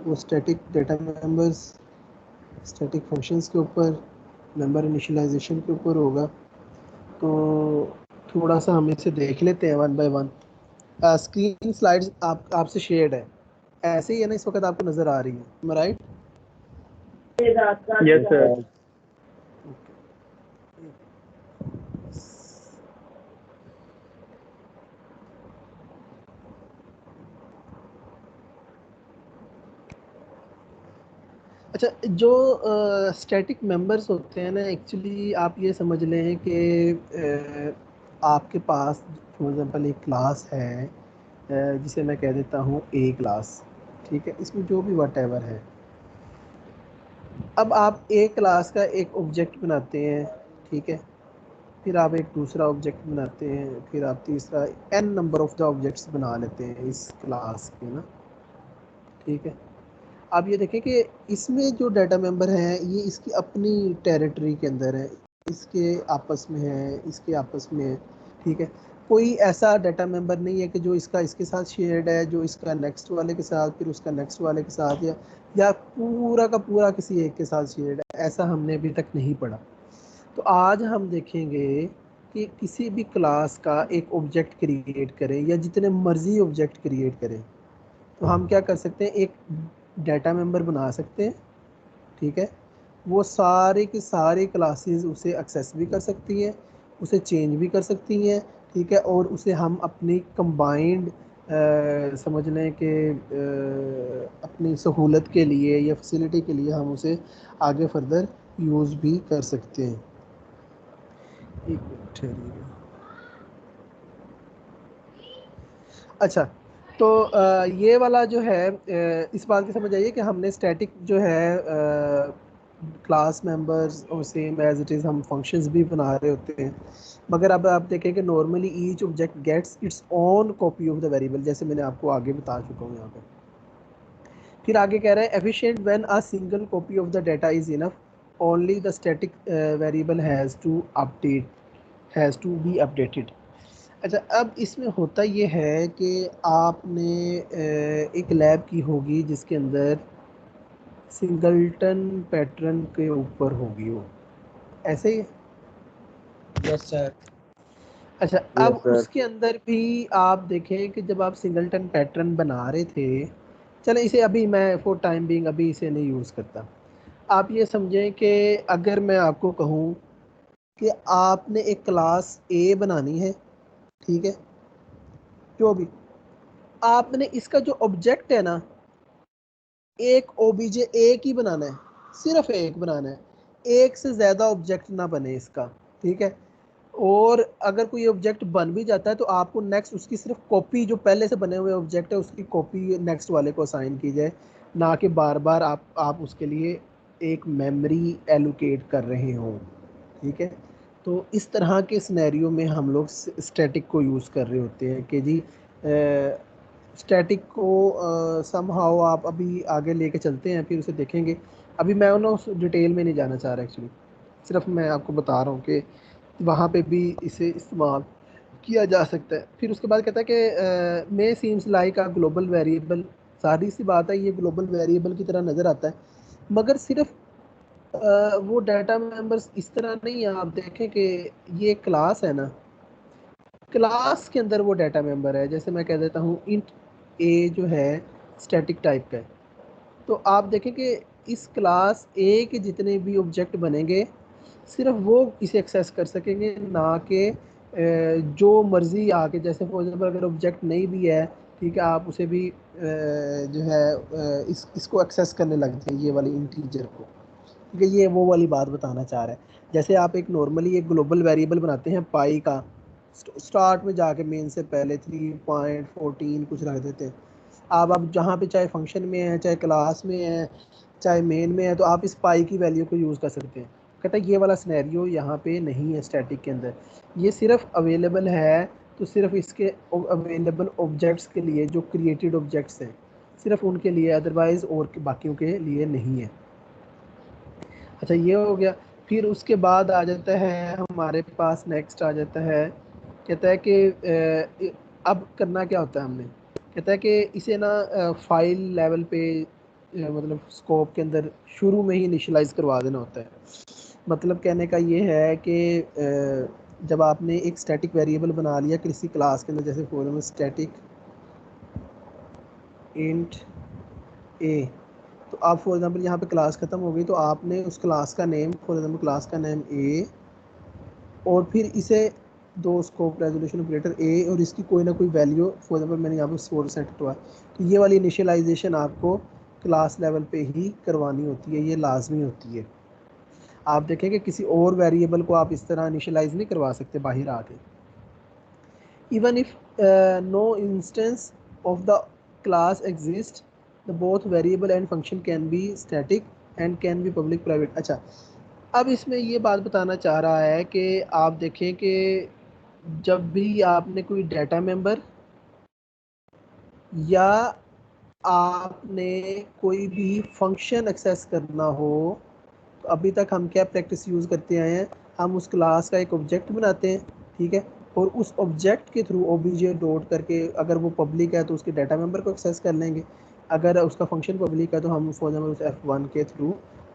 वो static data members, static functions के ऊपर, मेंबर इनिशियलाइजेशन के ऊपर होगा। तो थोड़ा सा हम इसे देख लेते हैं one by one. Screen slides आपसे शेयर्ड है, ऐसे ही है ना, इस वक्त आपको नज़र आ रही है, राइट? Yes sir. अच्छा, जो स्टैटिक मेंबर्स होते हैं ना, एक्चुअली आप ये समझ लें कि आपके पास फॉर एग्जांपल एक क्लास है, जिसे मैं कह देता हूँ ए क्लास, ठीक है? इसमें जो भी वट एवर है, अब आप ए क्लास का एक ऑब्जेक्ट बनाते हैं, ठीक है? फिर आप एक दूसरा ऑब्जेक्ट बनाते हैं, फिर आप तीसरा, N number of the objects बना लेते हैं इस क्लास के ना, ठीक है? आप ये देखें कि इसमें जो डाटा मेंबर हैं ये इसकी अपनी टेरिटरी के अंदर है, इसके आपस में है, इसके आपस में है, ठीक है? कोई ऐसा डाटा मेंबर नहीं है कि जो इसका इसके साथ शेयर्ड है, जो इसका नेक्स्ट वाले के साथ, फिर उसका नेक्स्ट वाले के साथ, या पूरा का पूरा किसी एक के साथ शेयर्ड है, ऐसा हमने अभी तक नहीं पढ़ा। तो आज हम देखेंगे कि किसी भी क्लास का एक ऑब्जेक्ट क्रिएट करें या जितने मर्जी ऑब्जेक्ट क्रिएट करें, तो हम क्या कर सकते हैं, एक डाटा मेंबर बना सकते हैं, ठीक है? वो सारे की सारी क्लासेस उसे एक्सेस भी कर सकती हैं, उसे चेंज भी कर सकती हैं, ठीक है? और उसे हम अपनी कंबाइंड समझ लें कि अपनी सहूलत के लिए या फैसिलिटी के लिए हम उसे आगे फर्दर यूज़ भी कर सकते हैं। एक मिनट ठहरिएगा। अच्छा, तो ये वाला जो है, इस बात की समझ आइए कि हमने स्टैटिक जो है क्लास मेंबर्स और सेम एज इट इज़ हम फंक्शंस भी बना रहे होते हैं, मगर अब आप देखें कि normally each object gets its own copy of the variable, जैसे मैंने आपको आगे बता चुका हूँ यहाँ पे। फिर आगे कह रहा है efficient when a single copy of the data is enough, only the static variable has to be updated. अच्छा, अब इसमें होता ये है कि आपने एक लैब की होगी जिसके अंदर सिंगलटन पैटर्न के ऊपर होगी वो, ऐसे ही? Yes sir. अच्छा, अब उसके अंदर भी आप देखें कि जब आप सिंगलटन पैटर्न बना रहे थे, चले इसे अभी मैं फॉर टाइम बीइंग अभी इसे नहीं यूज़ करता। आप ये समझें कि अगर मैं आपको कहूँ कि आपने एक क्लास ए बनानी है, ठीक है? जो भी आपने इसका जो ऑब्जेक्ट है ना, एक ओबीजे एक ही बनाना है, सिर्फ एक बनाना है, एक से ज़्यादा ऑब्जेक्ट ना बने इसका, ठीक है? और अगर कोई ऑब्जेक्ट बन भी जाता है तो आपको नेक्स्ट उसकी सिर्फ कॉपी, जो पहले से बने हुए ऑब्जेक्ट है उसकी कॉपी नेक्स्ट वाले को असाइन की जाए, ना कि बार बार आप उसके लिए एक मेमोरी एलोकेट कर रहे हों, ठीक है? तो इस तरह के सिनेरियो में हम लोग स्टैटिक को यूज़ कर रहे होते हैं कि जी स्टैटिक को समहाउ आप अभी आगे लेके चलते हैं, फिर उसे देखेंगे। अभी मैं ना उस डिटेल में नहीं जाना चाह रहा एक्चुअली, सिर्फ मैं आपको बता रहा हूँ कि वहाँ पे भी इसे इस्तेमाल किया जा सकता है। फिर उसके बाद कहता है कि may seems like a global variable, सारी सी बात है, ये ग्लोबल वेरिएबल की तरह नज़र आता है, मगर सिर्फ वो डाटा मेंबर्स इस तरह नहीं है। आप देखें कि ये क्लास है ना, क्लास के अंदर वो डाटा मेंबर है, जैसे मैं कह देता हूँ इंट ए जो है स्टैटिक टाइप का है, तो आप देखें कि इस क्लास ए के जितने भी ऑब्जेक्ट बनेंगे सिर्फ वो इसे एक्सेस कर सकेंगे, ना कि जो मर्ज़ी आके, जैसे फॉर एग्जाम्पल अगर ऑब्जेक्ट नहीं भी है, ठीक है, आप उसे भी जो है इसको एक्सेस करने लगते हैं, ये वाली इंटीजर को, ठीक है? ये वो वाली बात बताना चाह रहा है। जैसे आप एक नॉर्मली एक ग्लोबल वेरिएबल बनाते हैं पाई का, स्टार्ट में जाके मेन से पहले 3.14 कुछ रख देते हैं। आप अब जहाँ पे चाहे फंक्शन में है, चाहे क्लास में है, चाहे मेन में है, तो आप इस पाई की वैल्यू को यूज़ कर सकते हैं। कहता है ये वाला सिनेरियो यहाँ पे नहीं है स्टैटिक के अंदर, ये सिर्फ अवेलेबल है तो सिर्फ इसके अवेलेबल ऑब्जेक्ट्स के लिए, जो क्रिएटेड ऑब्जेक्ट्स हैं सिर्फ उनके लिए, अदरवाइज़ और बाकियों के लिए नहीं है। अच्छा, ये हो गया। फिर उसके बाद आ जाता है हमारे पास, नेक्स्ट आ जाता है, कहता है कि अब करना क्या होता है हमने, कहता है कि इसे ना फाइल लेवल पे मतलब स्कोप के अंदर शुरू में ही इनिशियलाइज करवा देना होता है। मतलब कहने का ये है कि जब आपने एक स्टैटिक वेरिएबल बना लिया किसी क्लास के अंदर, जैसे फॉर एग्जाम्पल स्टैटिक इंट ए, तो आप फॉर एग्जांपल यहाँ पे क्लास ख़त्म हो गई तो आपने उस क्लास का नेम, फॉर एग्जांपल क्लास का नेम ए, और फिर इसे दो स्कोप रेजोल्यूशन ऑपरेटर ए और इसकी कोई ना कोई वैल्यू, फॉर एग्जांपल मैंने यहाँ पे 4 सेट हुआ, तो ये वाली इनिशियलाइजेशन आपको क्लास लेवल पे ही करवानी होती है, ये लाजमी होती है। आप देखें कि किसी और वेरिएबल को आप इस तरह इनिशियलाइज नहीं करवा सकते बाहर आके। Even if no instance of the class exist, the both variable and function can be static and can be public private. अच्छा, अब इसमें ये बात बताना चाह रहा है कि आप देखें कि जब भी आपने कोई डाटा मेंबर या आपने कोई भी फंक्शन एक्सेस करना हो, तो अभी तक हम क्या प्रैक्टिस यूज़ करते आए हैं, हम उस क्लास का एक ऑब्जेक्ट बनाते हैं, ठीक है, और उस ऑब्जेक्ट के थ्रू ओबीजे डॉट करके, अगर वो पब्लिक है तो उसके डाटा मेंबर को एक्सेस कर लेंगे, अगर उसका फंक्शन पब्लिक है तो हम फॉर एग्जाम्पल उस F1 के थ्रू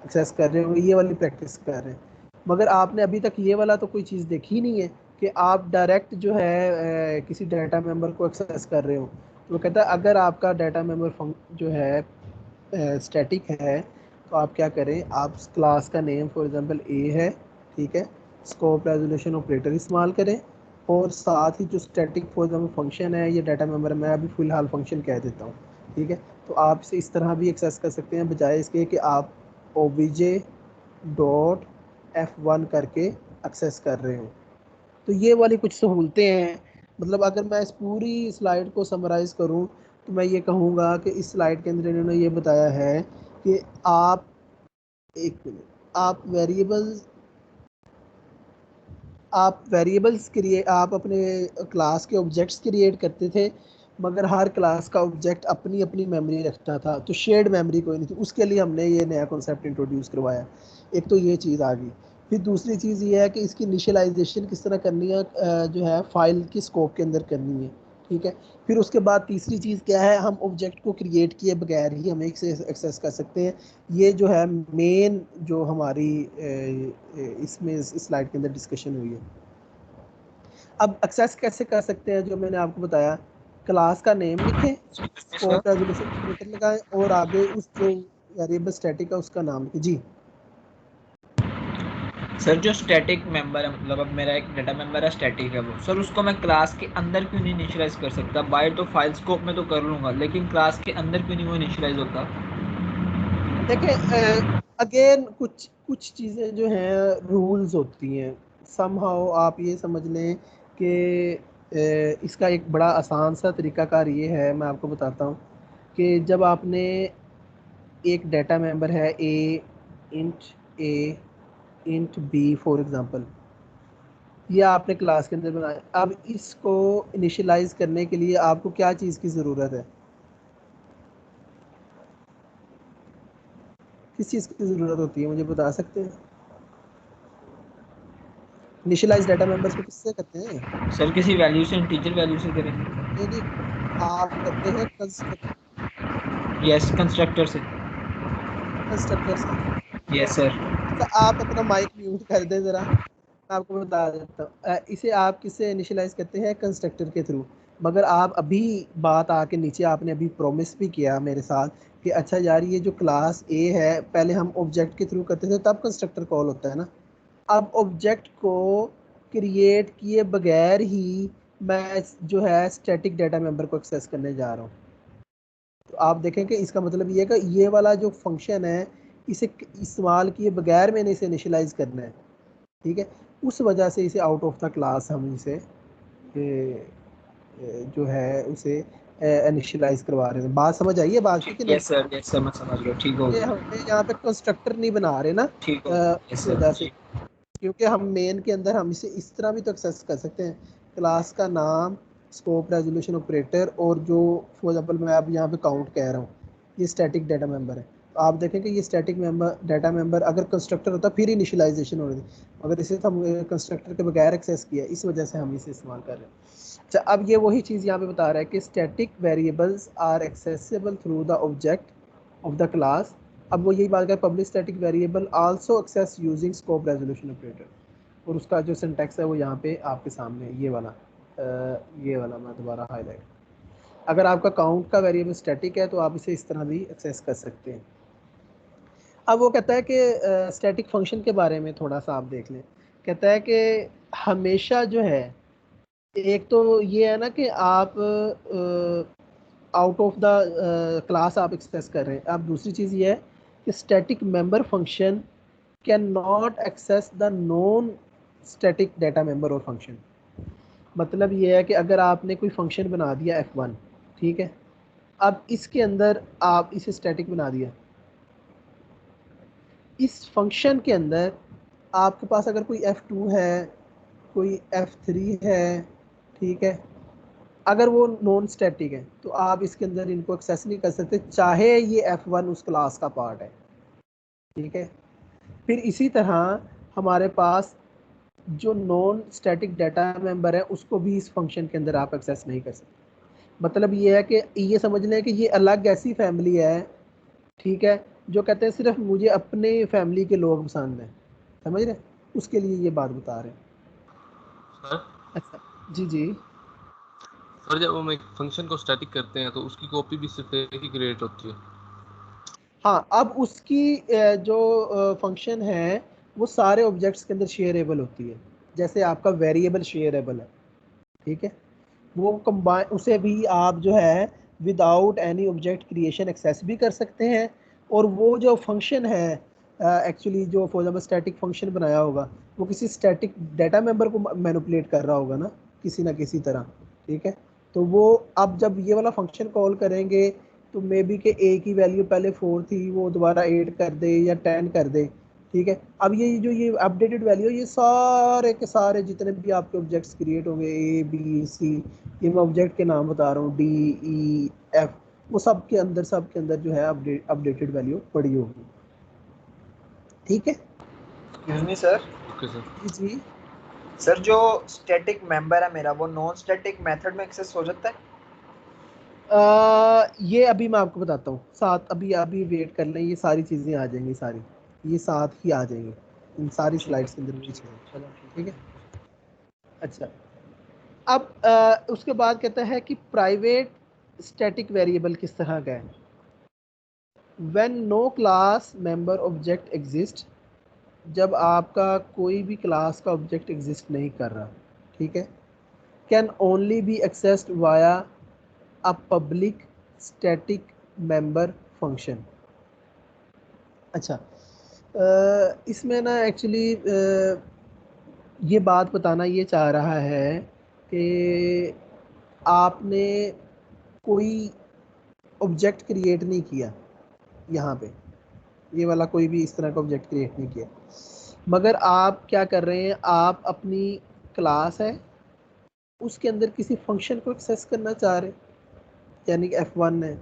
एक्सेस कर रहे होंगे, ये वाली प्रैक्टिस कर रहे हैं। मगर आपने अभी तक ये वाला तो कोई चीज़ देखी नहीं है कि आप डायरेक्ट जो है किसी डाटा मेंबर को एक्सेस कर रहे हो। तो वो कहता है अगर आपका डाटा मेंबर जो है स्टैटिक है तो आप क्या करें, आप क्लास का नेम फॉर एग्जांपल ए है, ठीक है, स्कोप रेजोल्यूशन ऑपरेटर इस्तेमाल करें, और साथ ही जो स्टैटिक फॉर एग्जांपल फंक्शन है ये डाटा मेंबर मैं अभी फ़िलहाल फंक्शन कह देता हूँ, ठीक है। तो आप इसे इस तरह भी एक्सेस कर सकते हैं बजाय इसके कि आप obj डॉट F1 करके एक्सेस कर रहे हो। तो ये वाली कुछ सहूलतें हैं। मतलब अगर मैं इस पूरी स्लाइड को समराइज़ करूं तो मैं ये कहूँगा कि इस स्लाइड के अंदर इन्होंने ये बताया है कि आप, एक मिनट, आप वेरिएबल्स क्रिएट, आप अपने क्लास के ऑब्जेक्ट्स क्रिएट करते थे, मगर हर क्लास का ऑब्जेक्ट अपनी अपनी मेमोरी रखता था, तो शेयर्ड मेमोरी कोई नहीं थी। उसके लिए हमने ये नया कॉन्सेप्ट इंट्रोड्यूस करवाया। एक तो ये चीज़ आ गई। फिर दूसरी चीज़ ये है कि इसकी इनिशियलाइजेशन किस तरह करनी है, जो है फाइल की स्कोप के अंदर करनी है, ठीक है। फिर उसके बाद तीसरी चीज़ क्या है, हम ऑब्जेक्ट को क्रिएट किए बगैर ही हम एक से एक्सेस कर सकते हैं। ये जो है मेन जो हमारी इसमें इस स्लाइड के अंदर डिस्कशन हुई है। अब एक्सेस कैसे कर सकते हैं, जो मैंने आपको बताया, क्लास का नेम लिखें, स्कोप रेजोल्यूशन ऑपरेटर लगाएं और आगे उस जो वेरिएबल स्टैटिक है उसका नाम लिखें। जी सर, जो स्टैटिक मेंबर है, मतलब अब मेरा एक डाटा मेंबर है स्टैटिक है वो, सर उसको मैं क्लास के अंदर क्यों नहीं इनिशियलाइज कर सकता? बाहर तो फाइल स्कोप में तो कर लूंगा, लेकिन क्लास के अंदर क्यों नहीं वो इनिशियलाइज होता? देखें, अगेन कुछ कुछ चीज़ें जो हैं रूल्स होती हैं। समहाउ आप ये समझ लें कि इसका एक बड़ा आसान सा तरीकाकार ये है, मैं आपको बताता हूँ कि जब आपने एक डाटा मेंबर है ए इंट बी फॉर एग्जांपल, ये आपने क्लास के अंदर बनाया, अब इसको इनिशियलाइज करने के लिए आपको क्या चीज़ की ज़रूरत है, किस चीज़ की ज़रूरत होती है, मुझे बता सकते हैं? इनिशियलाइज डाटा मेंबर्स को किससे करते हैं? सर किसी वैल्यू से, इंटीजर वैल्यू से करेंगे। नहीं नहीं, आप करते हैं यस, कंस्ट्रक्टर से। कंस्ट्रक्टर से। Yes sir. अच्छा, आप अपना माइक म्यूट कर दें ज़रा, मैं आपको बता देता हूँ। इसे आप किससे इनिशियलाइज करते हैं? कंस्ट्रक्टर के थ्रू। मगर आप अभी बात आके नीचे आपने अभी प्रॉमिस भी किया मेरे साथ कि अच्छा यार ये जो क्लास ए है पहले हम ऑब्जेक्ट के थ्रू करते थे तब कंस्ट्रक्टर कॉल होता है ना। अब ऑब्जेक्ट को क्रिएट किए बगैर ही मैं जो है स्टैटिक डाटा मेंबर को एक्सेस करने जा रहा हूँ। तो आप देखें कि इसका मतलब ये है कि ये वाला जो फंक्शन है इसे इस्तेमाल किए बगैर मैंने इसे इनिशियलाइज करना है, ठीक है। उस वजह से इसे आउट ऑफ द क्लास हम इसे जो है उसे इनिशियलाइज करवा रहे हैं। बात समझ आई है बात की कि नहीं? यस सर, यस सर, मैं समझ गया। ठीक हो ये गया। हमें यहाँ पे कंस्ट्रक्टर नहीं बना रहे ना, ठीक हो गया। यस इस सर वजह से, जी। क्योंकि हम मेन के अंदर हम इसे इस तरह भी तो एक्सेस कर सकते हैं, क्लास का नाम, स्कोप रेजोल्यूशन ऑपरेटर, और जो फॉर एग्जांपल मैं अब यहाँ पे काउंट कह रहा हूँ ये स्टैटिक डाटा मेंबर है। तो आप देखें कि ये स्टैटिक मेंबर डाटा मेंबर अगर कंस्ट्रक्टर होता फिर इनिशियलाइजेशन हो रही थी, मगर इसे तो हम कंस्ट्रक्टर के बगैर एक्सेस किया, इस वजह से हम इसे इस्तेमाल कर रहे हैं। अच्छा, अब ये वही चीज़ यहाँ पे बता रहा है कि static variables are accessible through the object of the class. अब वो यही बात है, public static variable also access using scope resolution operator, और उसका जो सिंटैक्स है वो यहाँ पे आपके सामने है, ये वाला मैं दोबारा हाईलाइट। अगर आपका काउंट का वेरिएबल स्टैटिक है तो आप इसे इस तरह भी एक्सेस कर सकते हैं। अब वो कहता है कि स्टैटिक फंक्शन के बारे में थोड़ा सा आप देख लें। कहता है कि हमेशा जो है, एक तो ये है ना कि आप आउट ऑफ द क्लास आप एक्सेस कर रहे हैं। अब दूसरी चीज़ ये है कि static member function can not access the non static data member और फंक्शन। मतलब ये है कि अगर आपने कोई फंक्शन बना दिया f1, ठीक है, अब इसके अंदर आप इसे स्टैटिक बना दिया, इस फंक्शन के अंदर आपके पास अगर कोई f2 है, कोई f3 है, ठीक है, अगर वो नॉन स्टैटिक है तो आप इसके अंदर इनको एक्सेस नहीं कर सकते, चाहे ये f1 उस क्लास का पार्ट है, ठीक है। फिर इसी तरह हमारे पास जो नॉन स्टैटिक डाटा मेंबर है उसको भी इस फंक्शन के अंदर आप एक्सेस नहीं कर सकते। मतलब ये है कि ये समझ लें कि ये अलग ऐसी फैमिली है, ठीक है, जो कहते हैं सिर्फ मुझे अपने फैमिली के लोग पसंद हैं, समझ रहे हैं, उसके लिए ये बात बता रहे हैं। सर अच्छा, जी जी। सर जब हम एक फंक्शन को स्टैटिक करते हैं तो उसकी कॉपी भी सिर्फ एक ही क्रिएट होती है। हाँ, अब उसकी जो फंक्शन है वो सारे ऑब्जेक्ट्स के अंदर शेयरेबल होती है, जैसे आपका वेरिएबल शेयरेबल है, ठीक है, वो कंबाइन उसे भी आप जो है without any object creation access भी कर सकते हैं। और वो जो फंक्शन है एक्चुअली जो फॉर एग्जाम्पल स्टैटिक फंक्शन बनाया होगा वो किसी स्टैटिक डाटा मेंबर को मैनिपुलेट कर रहा होगा ना किसी तरह, ठीक है। तो वो अब जब ये वाला फंक्शन कॉल करेंगे तो मे बी के ए की वैल्यू पहले 4 थी वो दोबारा 8 कर दे या 10 कर दे, ठीक है। अब ये जो ये अपडेटेड वैल्यू, ये सारे के सारे जितने भी आपके ऑब्जेक्ट्स क्रिएट होंगे ए बी सी, ये मैं ऑब्जेक्ट के नाम बता रहा हूँ, डी ई एफ, वो सब के अंदर जो है अपडेटेड वैल्यू पड़ी होगी, ठीक है। Excuse me sir. Okay sir. जी जी। सर जो स्टैटिक मेंबर है मेरा, वो नॉन स्टैटिक मेथड में एक्सेस हो सकता है? ये अभी मैं आपको बताता हूँ, साथ अभी अभी वेट कर लें, ये सारी चीज़ें आ जाएंगी, सारी ये साथ ही आ जाएंगी इन सारी स्लाइड्स के अंदर वही चीज़ें, चलो ठीक है। अच्छा, अब उसके बाद कहता है कि प्राइवेट स्टैटिक वेरिएबल किस तरह का है। When no class member object exist, जब आपका कोई भी क्लास का ऑब्जेक्ट एग्जिस्ट नहीं कर रहा, ठीक है, can only B accessed via a public static member function. अच्छा, इसमें ना एक्चुअली ये बात बताना ये चाह रहा है कि आपने कोई ऑब्जेक्ट क्रिएट नहीं किया यहाँ पे, ये वाला कोई भी इस तरह का ऑब्जेक्ट क्रिएट नहीं किया, मगर आप क्या कर रहे हैं, आप अपनी क्लास है उसके अंदर किसी फंक्शन को एक्सेस करना चाह रहे हैं, यानी कि f1 है,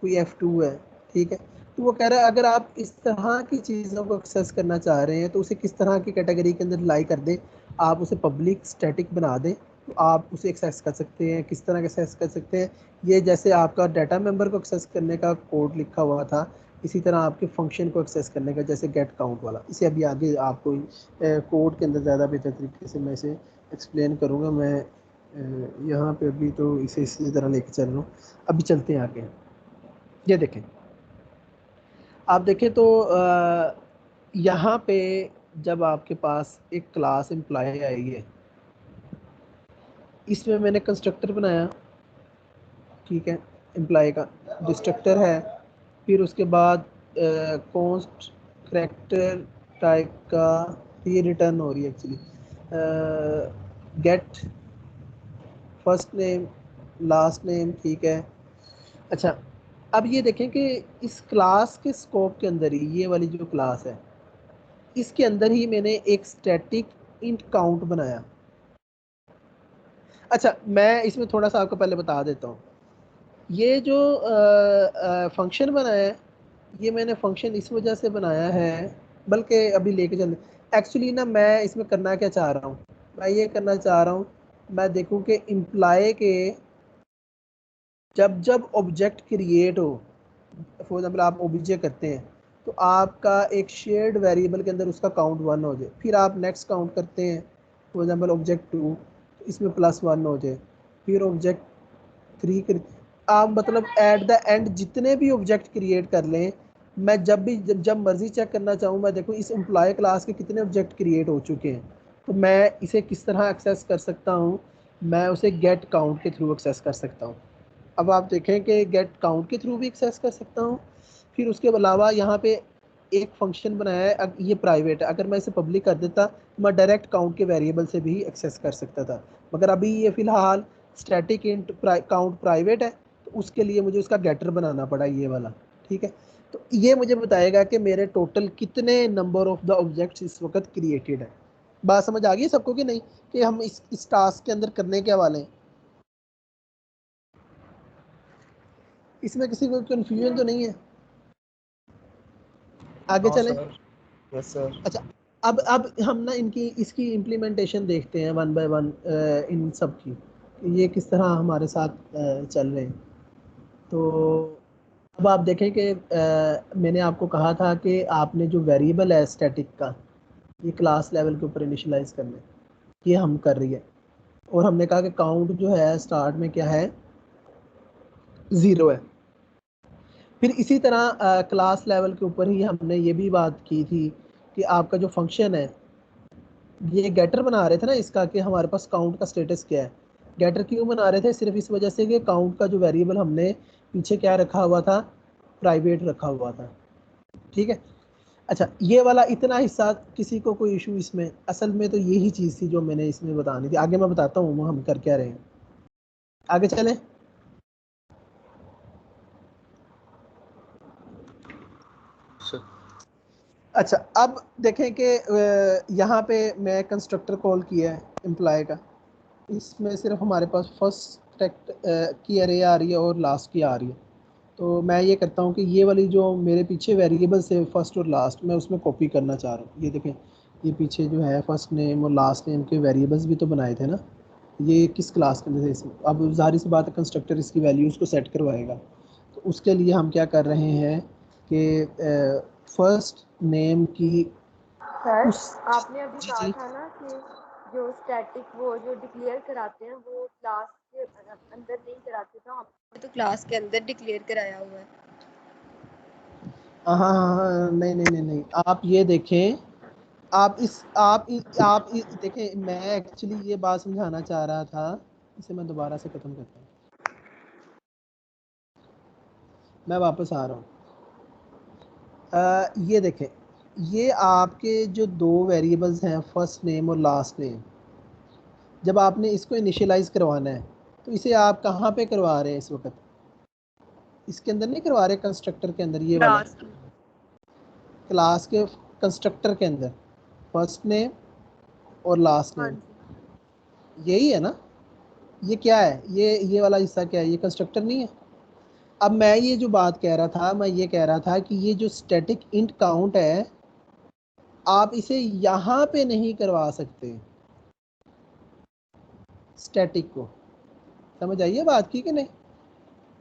कोई f2 है, ठीक है। तो वो कह रहा है अगर आप इस तरह की चीज़ों को एक्सेस करना चाह रहे हैं तो उसे किस तरह की कैटेगरी के अंदर लाई कर दे, आप उसे पब्लिक स्टैटिक बना दें तो आप उसे एक्सेस कर सकते हैं। किस तरह एक्सेस कर सकते हैं, ये जैसे आपका डाटा मेंबर को एक्सेस करने का कोड लिखा हुआ था, इसी तरह आपके फंक्शन को एक्सेस करने का, जैसे गेट काउंट वाला। इसे अभी आगे आपको कोड के अंदर ज़्यादा बेहतर तरीके से मैं इसे एक्सप्लेन करूँगा। मैं यहाँ पे अभी तो इसे इसी तरह लेके चल रहा हूँ। अभी चलते हैं आगे। ये देखें, आप देखें तो यहाँ पे जब आपके पास एक क्लास एम्प्लॉय आई है, इसमें मैंने कंस्ट्रक्टर बनाया, ठीक है, एम्प्लॉय का डिस्ट्रक्टर है, फिर उसके बाद कॉन्स्ट करैक्टर टाइप का, ये रिटर्न हो रही है actually, get first name last name, ठीक है। अच्छा, अब ये देखें कि इस क्लास के स्कोप के अंदर ही ये वाली जो क्लास है इसके अंदर ही मैंने एक स्टैटिक इंट काउंट बनाया। अच्छा, मैं इसमें थोड़ा सा आपको पहले बता देता हूँ, ये जो फंक्शन बनाया है ये मैंने फंक्शन इस वजह से बनाया है, बल्कि अभी लेके चल, एक्चुअली ना मैं इसमें करना क्या चाह रहा हूँ, मैं ये करना चाह रहा हूँ, मैं देखूँ कि इम्प्लॉय के जब जब ऑब्जेक्ट क्रिएट हो फॉर एग्जाम्पल आप ओबीजे करते हैं तो आपका एक शेयर्ड वेरिएबल के अंदर उसका काउंट 1 हो जाए, फिर आप नेक्स्ट काउंट करते हैं फॉर एग्जाम्पल ऑब्जेक्ट 2 तो इसमें +1 हो जाए, फिर ऑब्जेक्ट 3 कर आप मतलब एट द एंड जितने भी ऑब्जेक्ट क्रिएट कर लें, मैं जब मर्जी चेक करना चाहूँ मैं देखूँ इस एम्प्लॉय क्लास के कितने ऑब्जेक्ट क्रिएट हो चुके हैं, तो मैं इसे किस तरह एक्सेस कर सकता हूँ, मैं उसे गेट काउंट के थ्रू एक्सेस कर सकता हूँ। अब आप देखें कि गेट काउंट के थ्रू भी एक्सेस कर सकता हूँ। फिर उसके अलावा यहाँ पे एक फंक्शन बनाया है, अब ये प्राइवेट है, अगर मैं इसे पब्लिक कर देता तो मैं डायरेक्ट काउंट के वेरिएबल से भी एक्सेस कर सकता था, मगर अभी ये फ़िलहाल स्टैटिक इंट काउंट प्राइवेट है, तो उसके लिए मुझे उसका गेटर बनाना पड़ा ये वाला। ठीक है, तो ये मुझे बताएगा कि मेरे टोटल कितने नंबर ऑफ द ऑब्जेक्ट्स इस वक्त क्रिएटेड है। बात समझ आ गई सबको कि नहीं, कि हम इस टास्क के अंदर करने के वाले हैं? इसमें किसी को कंफ्यूजन तो नहीं है? आगे चलें। Yes sir. अच्छा, अब हम ना इसकी इम्प्लीमेंटेशन देखते हैं वन बाय वन, इन सब की ये किस तरह हमारे साथ चल रहे हैं। तो अब आप देखें कि मैंने आपको कहा था कि आपने जो वेरिएबल है स्टैटिक का, ये क्लास लेवल के ऊपर इनिशियलाइज करना है, ये हम कर रही है, और हमने कहा कि काउंट जो है स्टार्ट में क्या है, 0 है। फिर इसी तरह क्लास लेवल के ऊपर ही हमने ये भी बात की थी कि आपका जो फंक्शन है, ये गेटर बना रहे थे ना इसका, कि हमारे पास काउंट का स्टेटस क्या है। गेटर क्यों बना रहे थे, सिर्फ इस वजह से कि काउंट का जो वेरिएबल हमने पीछे क्या रखा हुआ था, प्राइवेट रखा हुआ था। ठीक है, अच्छा ये वाला इतना हिस्सा, किसी को कोई इशू इसमें? असल में तो यही चीज़ थी जो मैंने इसमें बतानी थी, आगे मैं बताता हूँ हम कर क्या रहे हैं। आगे चलें। सर अच्छा, अब देखें कि यहाँ पे मैं कंस्ट्रक्टर कॉल किया है एम्प्लॉय का, इसमें सिर्फ हमारे पास फर्स्ट की अरे आ रही है और लास्ट की आ रही है। तो मैं ये करता हूँ कि ये वाली जो मेरे पीछे वेरिएबल्स है फर्स्ट और लास्ट, मैं उसमें कॉपी करना चाह रहा हूँ। ये देखें, ये पीछे जो है फर्स्ट नेम और लास्ट नेम के वेरिएबल्स भी तो बनाए थे ना, ये किस क्लास के अंदर से इसमें, अब जाहिर सी बात है कंस्ट्रक्टर इसकी वैल्यूज़ को सेट करवाएगा। तो उसके लिए हम क्या कर रहे हैं कि फर्स्ट नेम की सर उस आपने अभी जी कहा जी था ना कि जो स्टैटिक वो जो डिक्लेयर कराते हैं वो क्लास के अंदर नहीं कराते, तो हमने तो क्लास के अंदर डिक्लेयर कराया हुआ है। हाँ हाँ हाँ, नहीं नहीं नहीं नहीं, आप ये देखें, देखें, मैं एक्चुअली ये बात समझाना चाह रहा था, इसे मैं दोबारा से खत्म करता हूँ, मैं वापस आ रहा हूँ। ये देखें, ये आपके जो दो वेरिएबल्स हैं फर्स्ट नेम और लास्ट नेम, जब आपने इसको इनिशियलाइज करवाना है तो इसे आप कहाँ पे करवा रहे हैं इस वक्त? इसके अंदर नहीं करवा रहे, कंस्ट्रक्टर के अंदर, ये वाला क्लास के कंस्ट्रक्टर के अंदर फर्स्ट नेम और लास्ट हाँ नेम, जी। यही है ना? ये क्या है, ये वाला हिस्सा क्या है, ये कंस्ट्रक्टर नहीं है? अब मैं ये जो बात कह रहा था, मैं ये कह रहा था कि ये जो स्टैटिक इंट काउंट है, आप इसे यहाँ पे नहीं करवा सकते स्टैटिक को। समझ आइए बात की कि नहीं?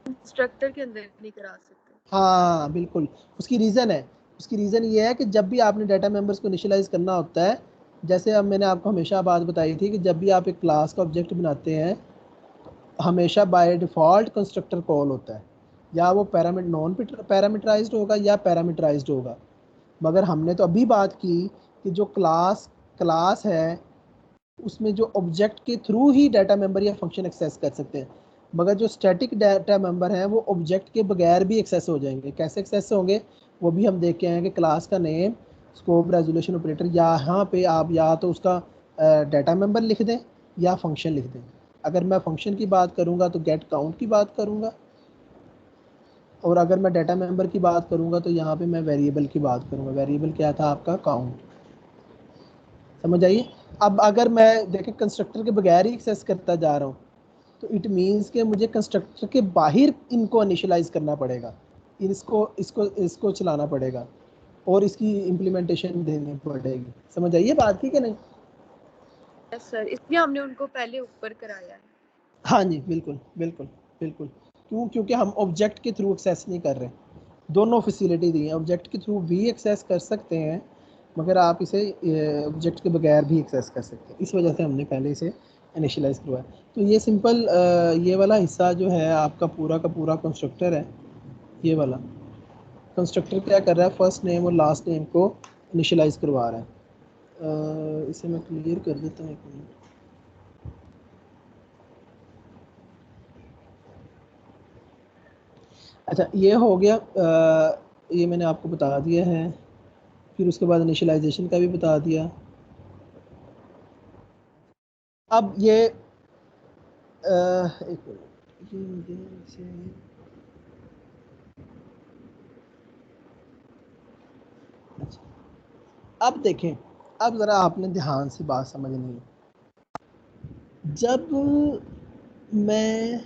कंस्ट्रक्टर के अंदर नहीं करा सकते। हाँ बिल्कुल, उसकी रीज़न है, उसकी रीज़न ये है कि जब भी आपने डाटा मेंबर्स को इनिशियलाइज करना होता है, जैसे अब मैंने आपको हमेशा बात बताई थी कि जब भी आप एक क्लास का ऑब्जेक्ट बनाते हैं, हमेशा बाय डिफ़ॉल्ट कंस्ट्रक्टर कॉल होता है, या वो नॉन पैरामीटराइज्ड होगा या पैरामीटराइज्ड होगा। मगर हमने तो अभी बात की कि जो क्लास क्लास है उसमें जो ऑब्जेक्ट के थ्रू ही डाटा मेंबर या फंक्शन एक्सेस कर सकते हैं, मगर जो स्टैटिक डाटा मेंबर हैं वो ऑब्जेक्ट के बगैर भी एक्सेस हो जाएंगे। कैसे एक्सेस होंगे वो भी हम देख के आए कि क्लास का नेम, स्कोप, रेजोल्यूशन, ऑपरेटर, यहाँ पे आप या तो उसका डाटा मेंबर लिख दें या फंक्शन लिख दें। अगर मैं फंक्शन की बात करूँगा तो गेट काउंट की बात करूँगा, और अगर मैं डाटा मेंबर की बात करूँगा तो यहाँ पे मैं वेरिएबल की बात करूँगा। वेरिएबल क्या था आपका? काउंट। समझ आइए। अब अगर मैं देखें कंस्ट्रक्टर के बगैर ही एक्सेस करता जा रहा हूँ, तो इट मीन्स कि मुझे कंस्ट्रक्टर के बाहर इनको इनिशियलाइज करना पड़ेगा, इसको इसको इसको चलाना पड़ेगा और इसकी इम्प्लीमेंटेशन देनी पड़ेगी। समझ आइए बात की कि नहीं? यस सर, इसलिए हमने उनको पहले ऊपर कराया है। हाँ जी, बिल्कुल बिल्कुल बिल्कुल। क्यों? क्योंकि हम ऑब्जेक्ट के थ्रू एक्सेस नहीं कर रहे, दोनों फैसिलिटी दी हैं। ऑब्जेक्ट के थ्रू भी एक्सेस कर सकते हैं, मगर आप इसे ऑब्जेक्ट के बगैर भी एक्सेस कर सकते हैं। इस वजह से हमने पहले इसे इनिशियलाइज करवाया। तो ये सिंपल ये वाला हिस्सा जो है आपका पूरा का पूरा कंस्ट्रक्टर है। ये वाला कंस्ट्रक्टर क्या कर रहा है, फर्स्ट नेम और लास्ट नेम को इनिशियलाइज करवा रहा है। इसे मैं क्लियर कर देता हूँ एक मिनट। अच्छा, ये हो गया, ये मैंने आपको बता दिया है। फिर उसके बाद इनिशियलाइजेशन का भी बता दिया। अब ये एक मिनट, ये मुझे इसे अच्छा, अब देखें, अब ज़रा आपने ध्यान से बात समझनी है। जब मैं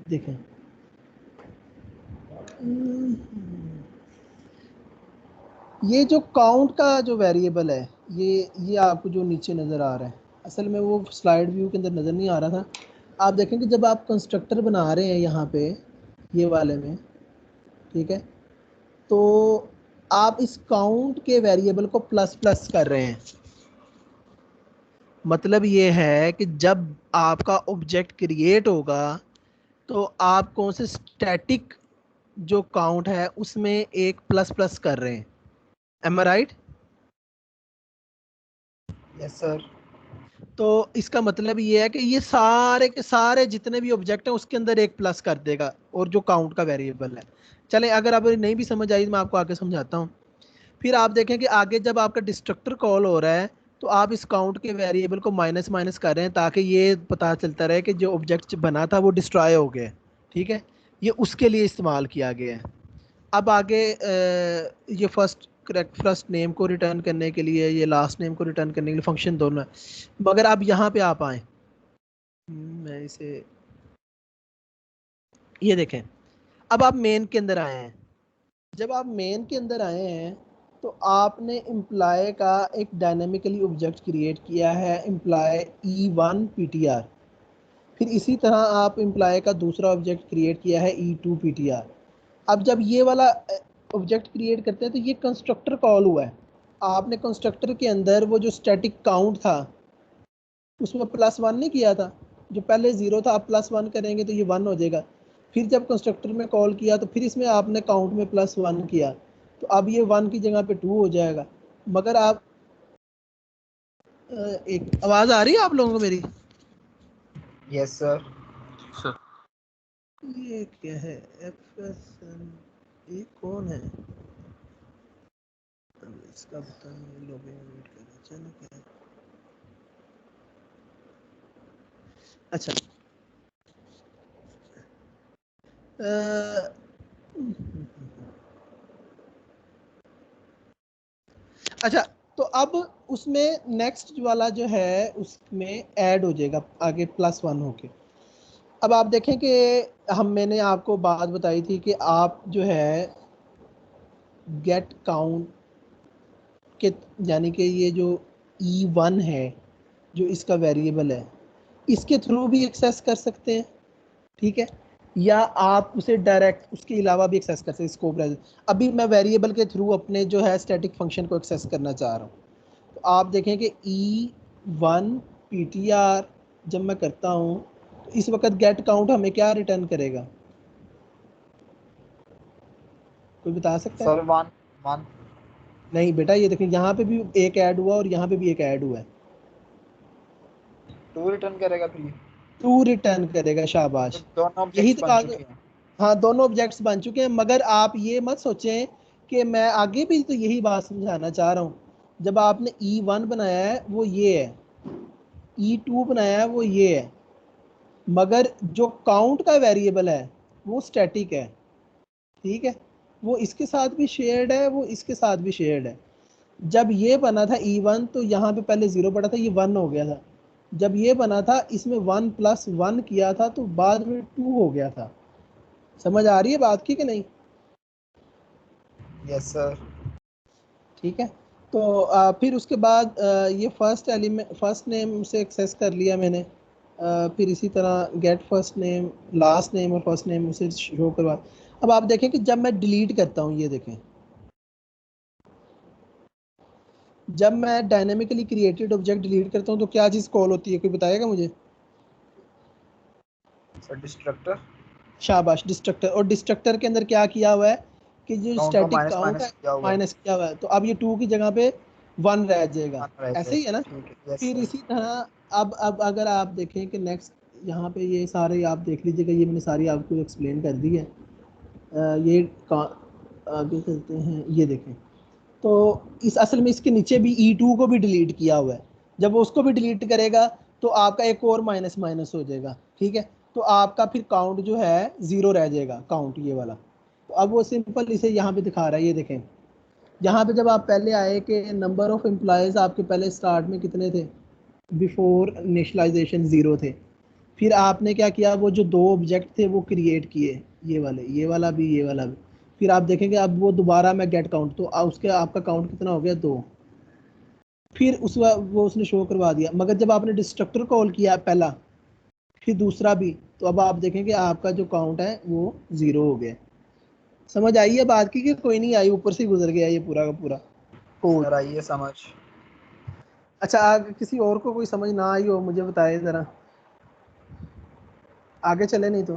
देखें ये जो काउंट का जो वेरिएबल है, ये आपको जो नीचे नज़र आ रहा है, असल में वो स्लाइड व्यू के अंदर नज़र नहीं आ रहा था। आप देखेंगे जब आप कंस्ट्रक्टर बना रहे हैं यहाँ पे ये वाले में, ठीक है, तो आप इस काउंट के वेरिएबल को प्लस प्लस कर रहे हैं। मतलब ये है कि जब आपका ऑब्जेक्ट क्रिएट होगा तो आप कौन से स्टैटिक जो काउंट है उसमें एक प्लस प्लस कर रहे हैं। एम आई राइट? Yes sir. तो इसका मतलब ये है कि ये सारे के सारे जितने भी ऑब्जेक्ट हैं उसके अंदर एक प्लस कर देगा, और जो काउंट का वेरिएबल है। चलें, अगर आप नहीं भी समझ आई तो मैं आपको आगे समझाता हूँ। फिर आप देखें कि आगे जब आपका डिस्ट्रक्टर कॉल हो रहा है तो आप इस काउंट के वेरिएबल को माइनस माइनस कर रहे हैं ताकि ये पता चलता रहे कि जो ऑब्जेक्ट बना था वो डिस्ट्रॉय हो गया। ठीक है, ये उसके लिए इस्तेमाल किया गया है। अब आगे ये फर्स्ट नेम को रिटर्न करने के लिए, ये लास्ट नेम को रिटर्न करने के लिए फंक्शन दोनों है। मगर अब यहाँ पे आप आए, मैं इसे ये देखें, अब आप मेन के अंदर आए हैं। जब आप मेन के अंदर आए हैं तो आपने एम्प्लॉय का एक डायनामिकली ऑब्जेक्ट क्रिएट किया है, एम्प्लॉय E1 PTR। फिर इसी तरह आप एम्प्लॉय का दूसरा ऑब्जेक्ट क्रिएट किया है E2 PTR। अब जब ये वाला ऑब्जेक्ट क्रिएट करते हैं तो ये कंस्ट्रक्टर कॉल हुआ है। आपने कंस्ट्रक्टर के अंदर वो जो स्टैटिक काउंट था उसमें प्लस वन नहीं किया था, जो पहले ज़ीरो था आप प्लस वन करेंगे तो ये वन हो जाएगा। फिर जब कंस्ट्रक्टर में कॉल किया तो फिर इसमें आपने काउंट में प्लस वन किया, तो अब ये वन की जगह पे टू हो जाएगा। मगर आप एक आवाज़ आ रही है आप लोगों को मेरी? Yes sir. सर ये क्या है, ये कौन है? इसका पता नहीं, लॉगिन वेट करना चलो क्या है। अच्छा, अच्छा, तो अब उसमें नेक्स्ट वाला जो है उसमें ऐड हो जाएगा आगे प्लस वन होके। अब आप देखें कि मैंने आपको बात बताई थी कि आप जो है गेट काउंट के, यानी कि ये जो E1 है जो इसका वेरिएबल है, इसके थ्रू भी एक्सेस कर सकते हैं। ठीक है, या आप उसे डायरेक्ट उसके अलावा भी एक्सेस कर सकते हैं स्कोप रह। अभी मैं वेरिएबल के थ्रू अपने जो है स्टैटिक फंक्शन को एक्सेस करना चाह रहा हूँ। तो आप देखें कि E1 PTR जब मैं करता हूँ तो इस वक्त गेट काउंट हमें क्या रिटर्न करेगा, कोई बता सकता है? Sir one one. नहीं बेटा, ये देखें यहाँ पे भी एक ऐड हुआ और यहाँ पे भी एक ऐड हुआ है। टू रिटर्न करेगा फिर ये। टू रिटर्न करेगा, तो शाबाश। दोनों यही ऑब्जेक्ट्स तो बन कहा। चुके हैं। हाँ, दोनों ऑब्जेक्ट्स बन चुके हैं, मगर आप ये मत सोचें कि मैं आगे भी तो यही बात समझाना चाह रहा हूँ। जब आपने E1 बनाया है वो ये है, E2 बनाया है वो ये है, मगर जो काउंट का वेरिएबल है वो स्टैटिक है। ठीक है, वो इसके साथ भी शेयर्ड है, वो इसके साथ भी शेयर्ड है। जब ये बना था E1 तो यहाँ पे पहले ज़ीरो पड़ा था, ये वन हो गया था। जब ये बना था इसमें वन प्लस वन किया था तो बाद में टू हो गया था। समझ आ रही है बात की कि नहीं? Yes sir. ठीक है, तो फिर उसके बाद ये फर्स्ट एलिमेंट फर्स्ट नेम से एक्सेस कर लिया मैंने। फिर इसी तरह get first name, last name और फर्स्ट नेम उसे शो करवा। अब आप देखें कि जब मैं डिलीट करता हूँ, ये देखें, जब मैं डायनेमिकली क्रिएटेड ऑब्जेक्ट डिलीट करता हूँ तो क्या चीज़ कॉल होती है, कोई बताएगा मुझे? Sir destructor. शाबाश, डिस्ट्रक्टर। और डिस्ट्रक्टर के अंदर क्या किया हुआ है कि जो काउंट को स्टैटिक माइनस काउंट है माइनस किया हुआ है। माइनस किया हुआ है, तो अब ये 2 की जगह पे 1 रह जाएगा, वन रह ऐसे ही है ना? जाएगा। ठीक है, यस फिर सर। इसी तरह अब अगर आप देखें कि नेक्स्ट यहाँ पे ये सारे आप देख लीजिएगा, ये मैंने सारी आपको एक्सप्लेन कर दी है। ये आगे चलते हैं, ये देखें, तो इस असल में इसके नीचे भी E2 को भी डिलीट किया हुआ है। जब वो उसको भी डिलीट करेगा तो आपका एक और माइनस माइनस हो जाएगा, ठीक है? तो आपका फिर काउंट जो है 0 रह जाएगा, काउंट ये वाला। तो अब वो सिंपल इसे यहाँ पे दिखा रहा है, ये देखें, यहाँ पे जब आप पहले आए कि नंबर ऑफ एम्प्लॉयज़ आपके पहले स्टार्ट में कितने थे, बिफोर इनिशलाइजेशन 0 थे। फिर आपने क्या किया, वो जो 2 ऑब्जेक्ट थे वो क्रिएट किए, ये वाले, ये वाला भी, ये वाला भी। फिर आप देखेंगे अब वो दोबारा मैं गेट काउंट, तो उसके आपका काउंट कितना हो गया, 2। फिर वो उसने शो करवा दिया। मगर जब आपने डिस्ट्रक्टर कॉल किया पहला, फिर दूसरा भी, तो अब आप देखेंगे आपका जो काउंट है वो 0 हो गया। समझ आई है बात की कि कोई नहीं आई, ऊपर से गुजर गया ये पूरा का पूरा कोड? सर आइए समझ। अच्छा, आगे किसी और को कोई समझ ना आई हो मुझे बताए ज़रा, आगे चले, नहीं तो।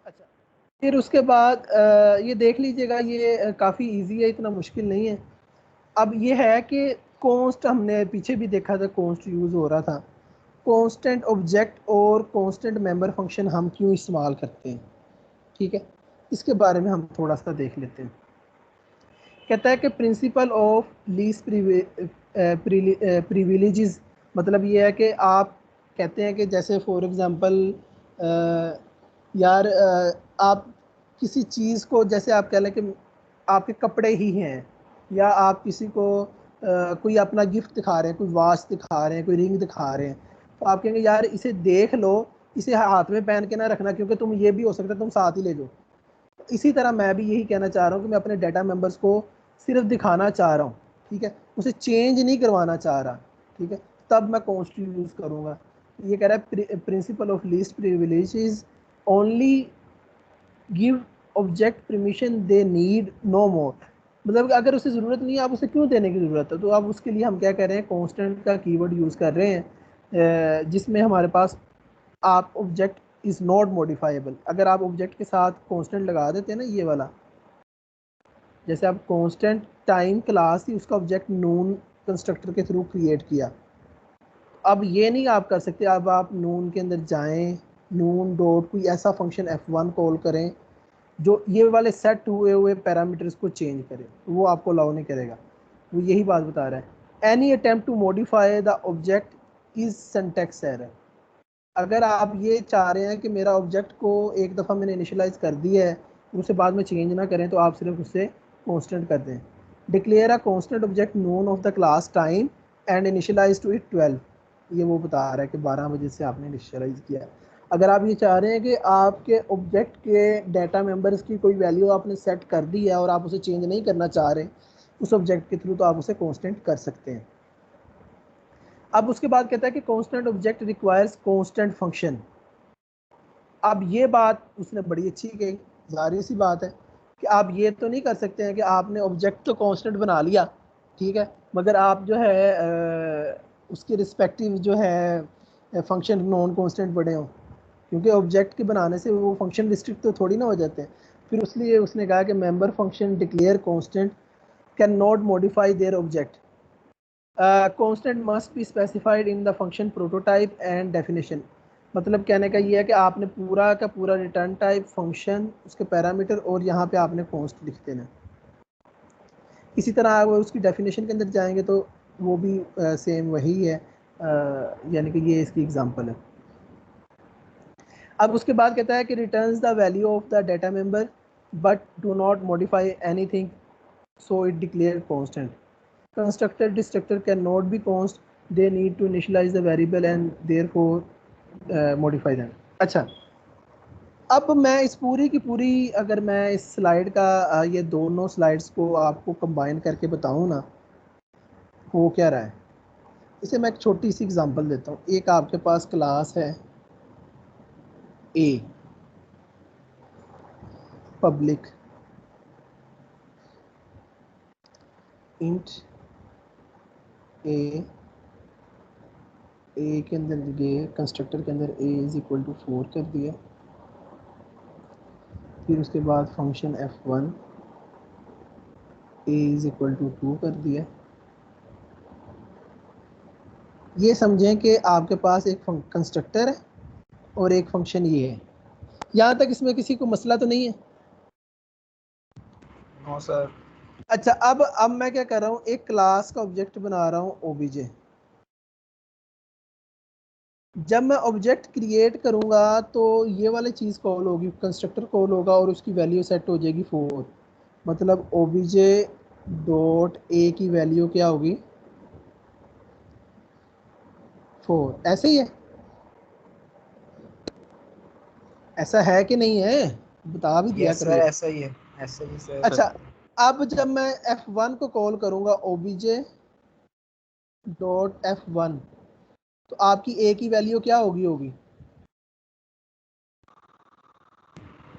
अच्छा, फिर उसके बाद ये देख लीजिएगा, ये काफ़ी इजी है, इतना मुश्किल नहीं है। अब ये है कि कॉन्स्ट, हमने पीछे भी देखा था कॉन्स्ट यूज़ हो रहा था। कांस्टेंट ऑब्जेक्ट और कांस्टेंट मेंबर फंक्शन हम क्यों इस्तेमाल करते हैं, ठीक है? इसके बारे में हम थोड़ा सा देख लेते हैं। कहता है कि प्रिंसिपल ऑफ लीस्ट प्रिविलेजेस, मतलब ये है कि आप कहते हैं कि जैसे फॉर एग्ज़ाम्पल यार, आप किसी चीज़ को, जैसे आप कह लें कि आपके कपड़े ही हैं, या आप किसी को कोई अपना गिफ्ट दिखा रहे हैं, कोई वॉच दिखा रहे हैं, कोई रिंग दिखा रहे हैं, तो आप कहेंगे यार इसे देख लो, इसे हाथ में पहन के ना रखना, क्योंकि तुम, ये भी हो सकता है तुम साथ ही ले जाओ। इसी तरह मैं भी यही कहना चाह रहा हूँ कि मैं अपने डाटा मेंबर्स को सिर्फ दिखाना चाह रहा हूँ, ठीक है? उसे चेंज नहीं करवाना चाह रहा, ठीक है? तब मैं कॉन्स्ट यूज़ करूँगा। ये कह रहा है principle of least privilege is only give object permission they need no more, मतलब अगर उसे ज़रूरत नहीं है आप उसे क्यों देने की ज़रूरत है? तो अब उसके लिए हम क्या कर रहे हैं, कांस्टेंट का कीवर्ड यूज़ कर रहे हैं, जिसमें हमारे पास आप ऑब्जेक्ट इज़ नॉट मॉडिफाइबल। अगर आप ऑब्जेक्ट के साथ कांस्टेंट लगा देते हैं ना, ये वाला, जैसे आप कांस्टेंट टाइम क्लास थी, उसका ऑब्जेक्ट नून कंस्ट्रक्टर के थ्रू क्रिएट किया, अब ये नहीं आप कर सकते, अब आप नून के अंदर जाएं, नून डॉट कोई ऐसा फंक्शन F1 कॉल करें जो ये वाले सेट हुए हुए पैरामीटर्स को चेंज करे, वो आपको अलाउ नहीं करेगा। वो यही बात बता रहा है। Any attempt to modify the object is syntax error. अगर आप ये चाह रहे हैं कि मेरा ऑब्जेक्ट को एक दफ़ा मैंने इनिशियलाइज़ कर दिया है, उसे बाद में चेंज ना करें, तो आप सिर्फ उससे कांस्टेंट कर दें। Declare a constant object none of the class time and initialise to it 12। ये वो बता रहा है कि 12 बजे से आपने इनिशियलाइज़ किया है। अगर आप ये चाह रहे हैं कि आपके ऑब्जेक्ट के डाटा मेंबर्स की कोई वैल्यू आपने सेट कर दी है और आप उसे चेंज नहीं करना चाह रहे उस ऑब्जेक्ट के थ्रू, तो आप उसे कांस्टेंट कर सकते हैं। अब उसके बाद कहता है कि constant object requires constant function. अब ये बात उसने बड़ी अच्छी कही, जाहिर सी बात है कि आप ये तो नहीं कर सकते हैं कि आपने ऑब्जेक्ट तो कांस्टेंट बना लिया, ठीक है, मगर आप जो है उसके रिस्पेक्टिव जो है फंक्शन नॉन कांस्टेंट बने हो, क्योंकि ऑब्जेक्ट के बनाने से वो फंक्शन रिस्ट्रिक्ट तो थोड़ी ना हो जाते हैं। फिर इसलिए उसने कहा कि member function declare constant can not modify there object. Constant must be specified in the function prototype and definition. मतलब कहने का ये है कि आपने पूरा का पूरा रिटर्न टाइप, फंक्शन, उसके पैरामीटर और यहाँ पे आपने कांस्ट लिख देना। इसी तरह आप उसकी डेफिनेशन के अंदर जाएंगे तो वो भी सेम वही है, यानी कि ये इसकी एग्जांपल है। अब उसके बाद कहता है कि returns the value of the data member but do not modify anything, so it declare constant. Constructor destructor cannot be const, they need to initialize the variable and therefore modify them। अच्छा, अब मैं इस पूरी की पूरी, अगर मैं इस स्लाइड का ये दोनों स्लाइड्स को आपको कंबाइन करके बताऊं ना, हो क्या रहा है। इसे मैं एक छोटी सी एग्जांपल देता हूँ। एक आपके पास क्लास है ए, पब्लिक इंट ए के अंदर ये कंस्ट्रक्टर के अंदर a इज इक्वल टू 4 कर दिया। फिर उसके बाद function f1 a is equal to 2 कर दिया। ये समझें कि आपके पास एक कंस्ट्रक्टर है और एक फंक्शन ये है। यहाँ तक इसमें किसी को मसला तो नहीं है? No sir. अच्छा, अब मैं क्या कर रहा हूँ, एक क्लास का ऑब्जेक्ट बना रहा हूँ ओबीजे। जब मैं ऑब्जेक्ट क्रिएट करूंगा तो ये वाली चीज़ कॉल होगी, कंस्ट्रक्टर कॉल होगा और उसकी वैल्यू सेट हो जाएगी 4। मतलब ओबीजे डॉट ए की वैल्यू क्या होगी, 4। ऐसे ही है? ऐसा है कि नहीं है, बता भी दिया यस सर, करिए। ऐसा ही है, ऐसा ही सर। अच्छा, अब जब मैं f1 को कॉल करूंगा ओबीजे डॉट f1, तो आपकी ए की वैल्यू क्या होगी?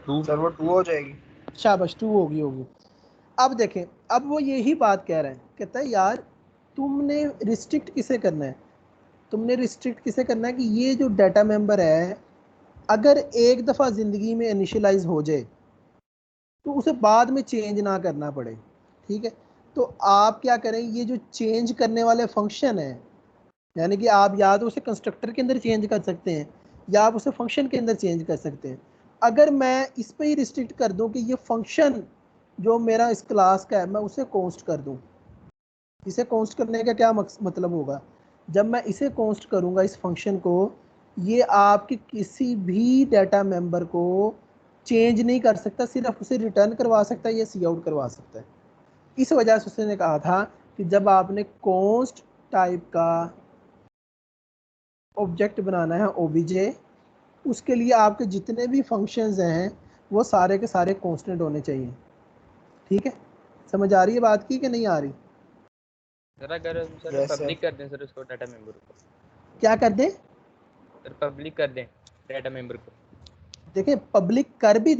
सर वो 2 हो जाएगी। शाबाश, 2 होगी। अब देखें, अब वो यही बात कह रहे हैं, कहता है यार तुमने रिस्ट्रिक्ट किसे करना है, कि ये जो डाटा मेंबर है अगर एक दफ़ा ज़िंदगी में इनिशियलाइज हो जाए तो उसे बाद में चेंज ना करना पड़े। ठीक है, तो आप क्या करें, ये जो चेंज करने वाले फंक्शन है, यानी कि आप या तो उसे कंस्ट्रक्टर के अंदर चेंज कर सकते हैं या आप उसे फंक्शन के अंदर चेंज कर सकते हैं। अगर मैं इस पर ही रिस्ट्रिक्ट कर दूं कि ये फंक्शन जो मेरा इस क्लास का है मैं उसे कॉन्स्ट कर दूं, इसे कॉन्स्ट करने का क्या मतलब होगा, जब मैं इसे कॉन्स्ट करूंगा इस फंक्शन को, ये आपके किसी भी डाटा मेंबर को चेंज नहीं कर सकता, सिर्फ उसे रिटर्न करवा सकता है या सी आउट करवा सकता है। इस वजह से उसने कहा था कि जब आपने कॉन्स्ट टाइप का ऑब्जेक्ट बनाना है ओबीजे, उसके लिए आपके जितने भी फंक्शंस हैं वो सारे के सारे कांस्टेंट होने चाहिए। ठीक है, समझ आ रही है बात की कि नहीं आ रही? सर अगर हम सर Yes, पब्लिक कर दें सर उसको डाटा मेंबर को, क्या कर दें? सर पब्लिक कर दें डाटा मेंबर को। देखिए, पब्लिक कर भी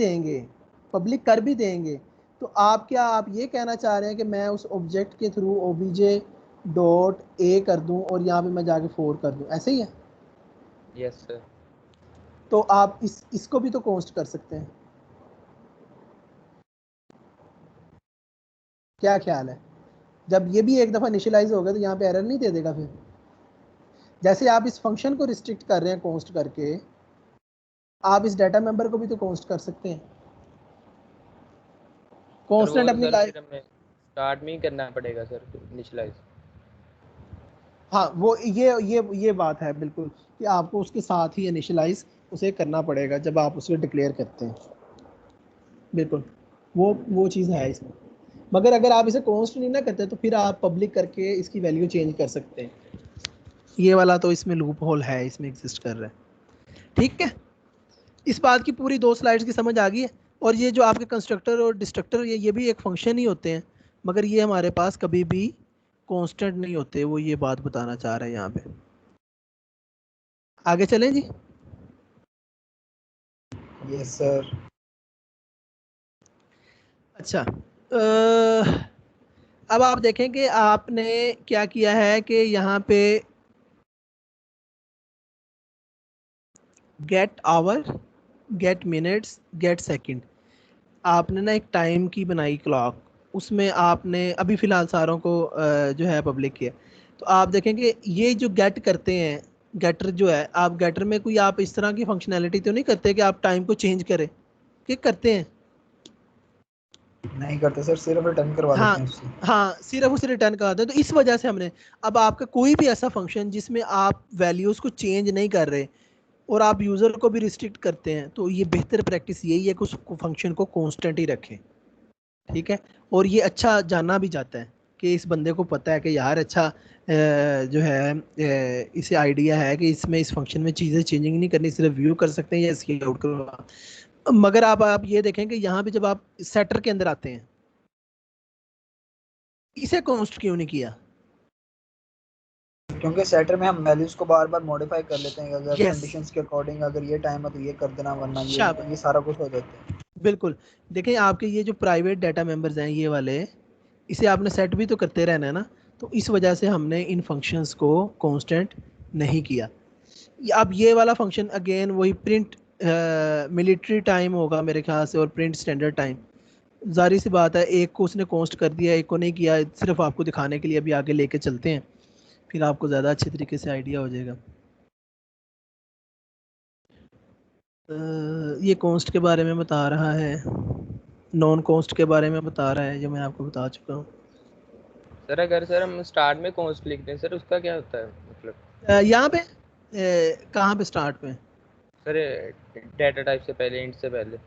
देंगे तो आप ये कहना चाह रहे हैं कि मैं उस ऑब्जेक्ट के थ्रू ओबीजे डॉट ए कर दूं और यहाँ पे मैं जाके 4 कर दूं, ऐसे ही है? Yes sir. तो आप इसको भी तो कॉन्स्ट कर सकते हैं। क्या ख्याल है? जब ये भी एक दफ़ा इनिशियलाइज हो गया तो यहाँ पे एरर नहीं दे देगा? फिर जैसे आप इस फंक्शन को रिस्ट्रिक्ट कर रहे हैं कॉन्स्ट करके, आप इस डाटा मेंबर को भी तो कॉन्स्ट कर सकते हैं। सर वो कांस्टेंट अपनी सर लाइफ, फिर हमें स्टार्ट में ही करना पड़ेगा सर इनिशियलाइज। हाँ वो ये बात है बिल्कुल कि आपको उसके साथ ही इनिशियलाइज उसे करना पड़ेगा जब आप उसे डिक्लेयर करते हैं। बिल्कुल, वो चीज़ है इसमें। मगर अगर आप इसे कॉन्स्ट नहीं ना करते तो फिर आप पब्लिक करके इसकी वैल्यू चेंज कर सकते हैं। ये वाला तो इसमें लूप होल है, इसमें एग्जिस्ट कर रहा है। ठीक है, इस बात की पूरी 2 स्लाइड्स की समझ आ गई है। और ये जो आपके कंस्ट्रक्टर और डिस्ट्रक्टर ये भी एक फंक्शन ही होते हैं, मगर ये हमारे पास कभी भी कांस्टेंट नहीं होते, वो ये बात बताना चाह रहे हैं यहाँ पे। आगे चलें जी। Yes sir. अच्छा, अब आप देखें कि आपने क्या किया है कि यहाँ पे get hour, get minutes, get second, आपने ना एक टाइम की बनाई क्लॉक, उसमें आपने अभी फ़िलहाल सारों को जो है पब्लिक किया। तो आप देखेंगे ये जो गेट करते हैं, गेटर जो है, आप गेटर में कोई आप इस तरह की फंक्शनैलिटी तो नहीं करते कि आप टाइम को चेंज करें, कि करते हैं? नहीं करते सर, सिर्फ रिटर्न करवा हाँ देते हैं उससे। हाँ, सिर्फ उसे रिटर्न कर दे। तो इस वजह से हमने, अब आपका कोई भी ऐसा फंक्शन जिसमें आप वैल्यूज़ को चेंज नहीं कर रहे और आप यूज़र को भी रिस्ट्रिक्ट करते हैं, तो ये बेहतर प्रैक्टिस यही है कि उस फंक्शन को कांस्टेंट ही रखें। ठीक है, और ये अच्छा जाना भी जाता है कि इस बंदे को पता है कि यार अच्छा जो है इसे आइडिया है कि इसमें इस फंक्शन में चीज़ें चेंजिंग नहीं करनी, सिर्फ व्यू कर सकते हैं या इसकी आउट करवा। मगर आप ये देखें कि यहाँ पे जब आप सेटर के अंदर आते हैं, इसे कॉन्स्ट क्यों नहीं किया? क्योंकि सेटर में हम वैल्यूज को बार बार मॉडिफाई कर लेते हैं, अगर यस, कंडीशंस के अकॉर्डिंग अगर ये टाइम है तो ये कर देना, वरना शाबाश, ये सारा कुछ हो जाता है। बिल्कुल। देखें आपके ये जो प्राइवेट डाटा मेंबर्स हैं ये वाले, इसे आपने सेट भी तो करते रहना है ना, तो इस वजह से हमने इन फंक्शंस को कांस्टेंट नहीं किया। अब ये वाला फंक्शन अगेन वही प्रिंट मिलिट्री टाइम होगा मेरे ख्याल से, और प्रिंट स्टैंडर्ड टाइम, जारी सी बात है एक को उसने कॉन्स्ट कर दिया एक को नहीं किया, सिर्फ आपको दिखाने के लिए अभी आगे लेके चलते हैं, फिर आपको ज़्यादा अच्छे तरीके से आइडिया हो जाएगा। ये कॉन्स्ट के बारे में बता रहा है, नॉन कॉन्स्ट के बारे में बता रहा है, जो मैं आपको बता चुका हूँ। सर अगर सर हम स्टार्ट में कॉन्स्ट लिखते हैं सर, उसका क्या होता है मतलब? यहाँ पे कहाँ पे स्टार्ट में? सर डाटा टाइप से पहले, इंट से पहले।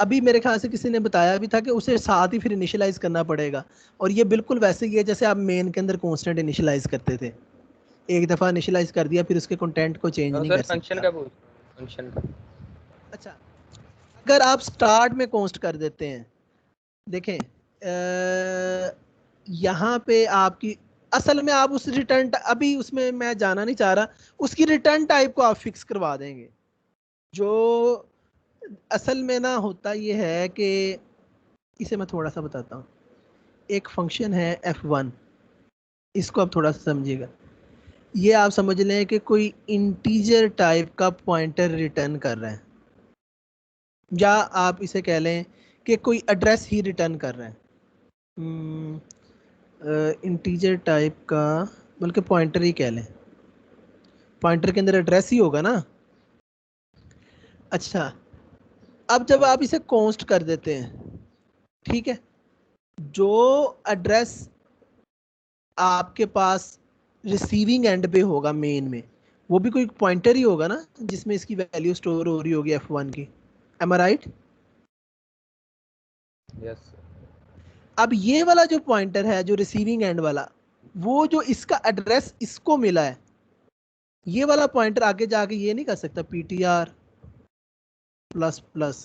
अभी मेरे ख्याल से किसी ने बताया भी था कि उसे साथ ही फिर इनिशियलाइज करना पड़ेगा, और ये बिल्कुल वैसे ही है जैसे आप मेन के अंदर कॉन्स्टेंट इनिशियलाइज करते थे, एक दफ़ा इनिशियलाइज कर दिया फिर उसके कंटेंट को चेंज नहीं सर कर फंक्शन सकते। का पूछ, फंक्शन का। अच्छा, अगर आप स्टार्ट में कॉन्स्ट कर देते हैं, देखें यहाँ पे आपकी असल में आप उस रिटर्न, अभी उसमें मैं जाना नहीं चाह रहा, उसकी रिटर्न टाइप को आप फिक्स करवा देंगे। जो असल में ना होता ये है कि इसे मैं थोड़ा सा बताता हूँ। एक फंक्शन है f1, इसको आप थोड़ा सा समझिएगा। ये आप समझ लें कि कोई इंटीजर टाइप का पॉइंटर रिटर्न कर रहा है, या आप इसे कह लें कि कोई एड्रेस ही रिटर्न कर रहा है, इंटीजर टाइप का, बल्कि पॉइंटर ही कह लें, पॉइंटर के अंदर एड्रेस ही होगा ना। अच्छा, अब जब आप इसे कॉन्स्ट कर देते हैं, ठीक है, जो एड्रेस आपके पास रिसीविंग एंड पे होगा मेन में, वो भी कोई पॉइंटर ही होगा ना, जिसमें इसकी वैल्यू स्टोर हो रही होगी f1 की। एम आई राइट? यस। अब ये वाला जो पॉइंटर है जो रिसीविंग एंड वाला, वो जो इसका एड्रेस इसको मिला है, ये वाला पॉइंटर आगे जाके ये नहीं कर सकता ptr प्लस प्लस,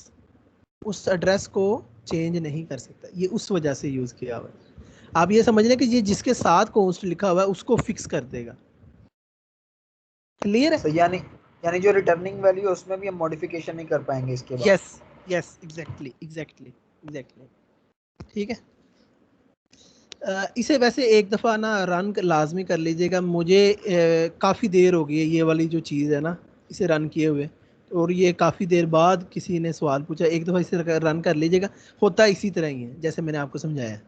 उस एड्रेस को चेंज नहीं कर सकता, ये उस वजह से यूज किया हुआ है। आप ये समझ लें कि ये जिसके साथ कॉन्स्ट लिखा हुआ है उसको फिक्स कर देगा। क्लियर है? So, यानी जो रिटर्निंग वैल्यू है उसमें भी हम मॉडिफिकेशन नहीं कर पाएंगे इसके बाद। Yes yes, exactly exactly exactly, ठीक है। इसे वैसे एक दफ़ा ना रन लाजमी कर लीजिएगा, मुझे काफ़ी देर हो गई है ये वाली जो चीज़ है ना इसे रन किए हुए, और ये काफ़ी देर बाद किसी ने सवाल पूछा, एक दफ़ा इसे रन कर लीजिएगा, होता इसी तरह ही है जैसे मैंने आपको समझाया।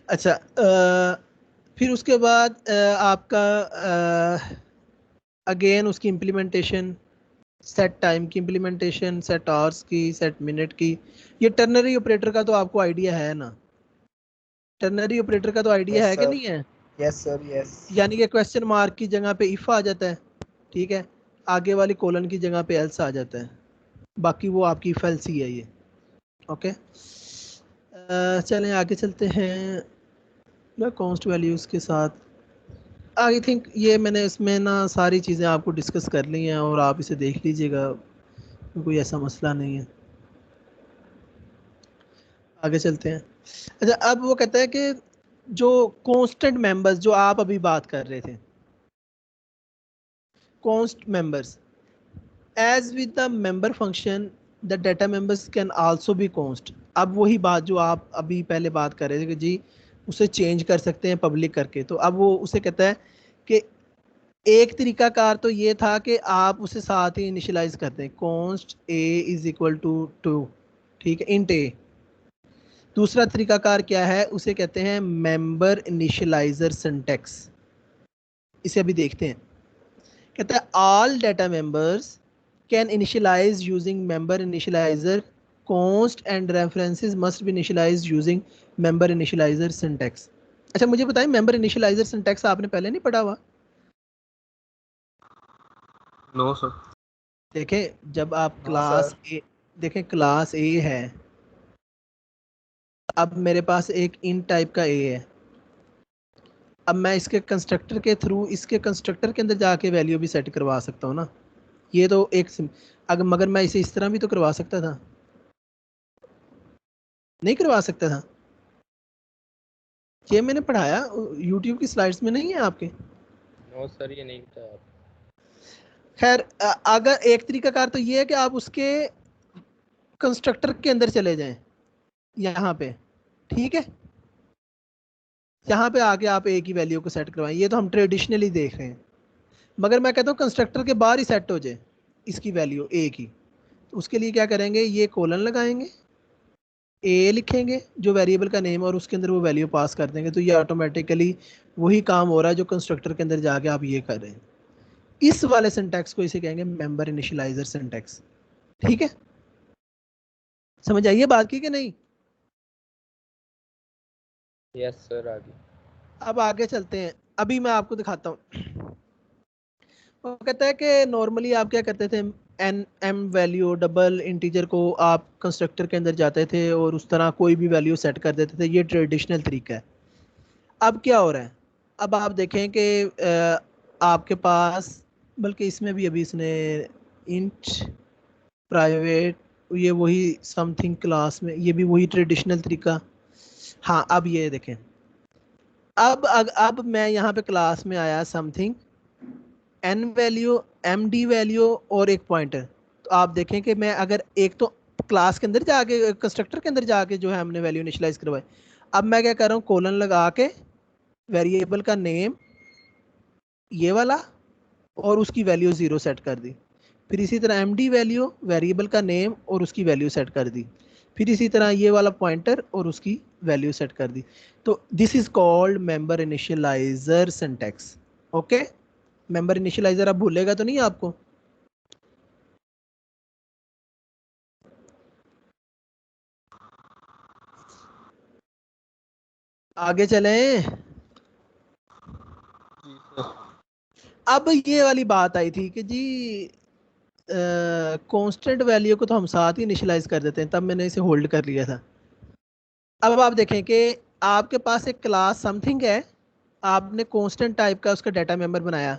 अच्छा, फिर उसके बाद आपका अगेन उसकी इम्प्लीमेंटेशन, सेट टाइम की इम्प्लीमेंटेशन, सेट आवर्स की, सेट मिनट की। ये टर्नरी ऑपरेटर का तो आपको आइडिया है ना, टर्नरी ऑपरेटर का तो आइडिया है कि नहीं है? Yes sir, yes. यानी कि क्वेश्चन मार्क की जगह पे इफ आ जाता है, ठीक है, आगे वाली कोलन की जगह पे एल्स आ जाता है, बाकी वो आपकी इफ एल्स ही है ये। ओके, चलें आगे चलते हैं ना कॉन्स्ट वैल्यूज़ के साथ। आई थिंक ये मैंने इसमें ना सारी चीज़ें आपको डिस्कस कर ली हैं, और आप इसे देख लीजिएगा, कोई ऐसा मसला नहीं है। आगे चलते हैं। अच्छा, अब वो कहता है कि जो कांस्टेंट मेंबर्स जो आप अभी बात कर रहे थे, const members, as with the member function the data members can also be const. अब वही बात जो आप अभी पहले बात कर रहे थे कि जी उसे चेंज कर सकते हैं पब्लिक करके, तो अब वो उसे कहता है कि एक तरीका कार तो ये था कि आप उसे साथ ही इनिशियलाइज करते हैं, const a is equal to 2, ठीक है, इंट ए। दूसरा तरीकाकार क्या है, उसे कहते हैं मेंबर इनिशियलाइजर सिंटैक्स। इसे अभी देखते हैं। कहता है all data members can initialise using member initialiser, const and references must be initialised using member initialiser syntax. अच्छा मुझे बताएं, मेंबर इनिशियलाइजर सिंटैक्स आपने पहले नहीं पढ़ा हुआ? No sir. देखें जब आप नो क्लास सर। ए, देखें क्लास ए है, अब मेरे पास एक इन टाइप का ए है, अब मैं इसके कंस्ट्रक्टर के थ्रू इसके कंस्ट्रक्टर के अंदर जाके वैल्यू भी सेट करवा सकता हूँ ना। ये तो एक अगर मगर मैं इसे इस तरह भी तो करवा सकता था, नहीं करवा सकता था? ये मैंने पढ़ाया यूट्यूब की स्लाइड्स में, नहीं है आपके? नो सर, ये नहीं बताया आप। खैर अगर एक तरीकाकार तो ये है कि आप उसके कंस्ट्रक्टर के अंदर चले जाएं यहाँ पे, ठीक है, यहाँ पे आके आप ए की वैल्यू को सेट करवाएं। ये तो हम ट्रेडिशनली देख रहे हैं, मगर मैं कहता हूँ कंस्ट्रक्टर के बाहर ही सेट हो जाए इसकी वैल्यू ए की। तो उसके लिए क्या करेंगे, ये कोलन लगाएंगे, ए लिखेंगे जो वेरिएबल का नेम है, और उसके अंदर वो वैल्यू पास कर देंगे। तो ये ऑटोमेटिकली वही काम हो रहा है जो कंस्ट्रक्टर के अंदर जाके आप ये कर रहे हैं। इस वाले सिंटैक्स को इसे कहेंगे मेंबर इनिशियलाइजर सिंटैक्स, ठीक है? समझ आइए बात की कि नहीं? यस सर, आगे। अब आगे चलते हैं, अभी मैं आपको दिखाता हूँ। वो कहता है कि नॉर्मली आप क्या करते थे, N M value double integer को आप कंस्ट्रक्टर के अंदर जाते थे और उस तरह कोई भी वैल्यू सेट कर देते थे। ये ट्रेडिशनल तरीका है। अब क्या हो रहा है, अब आप देखें कि आपके पास, बल्कि इसमें भी अभी इसने इंट प्राइवेट, ये वही समथिंग क्लास में, ये भी वही ट्रेडिशनल तरीका। हाँ, अब ये देखें, अब मैं यहाँ पे क्लास में आया something, N value, M D value और एक पॉइंटर। तो आप देखें कि मैं अगर एक तो क्लास के अंदर जाके कंस्ट्रक्टर के अंदर जाके जो है हमने वैल्यू इनिशियलाइज करवाई, अब मैं क्या कर रहा हूँ, कोलन लगा के वेरिएबल का नेम ये वाला और उसकी वैल्यू 0 सेट कर दी। फिर इसी तरह एम डी वैल्यू, वेरिएबल का नेम और उसकी वैल्यू सेट कर दी। फिर इसी तरह ये वाला पॉइंटर और उसकी वैल्यू सेट कर दी। तो this is called member initialiser syntax. Okay, member initialiser अब भूलेगा तो नहीं आपको? आगे चलें। अब ये वाली बात आई थी कि जी कांस्टेंट वैल्यू को तो हम साथ ही इनिशियलाइज कर देते हैं, तब मैंने इसे होल्ड कर लिया था। अब आप देखें कि आपके पास एक क्लास समथिंग है, आपने कांस्टेंट टाइप का उसका डाटा मेंबर बनाया,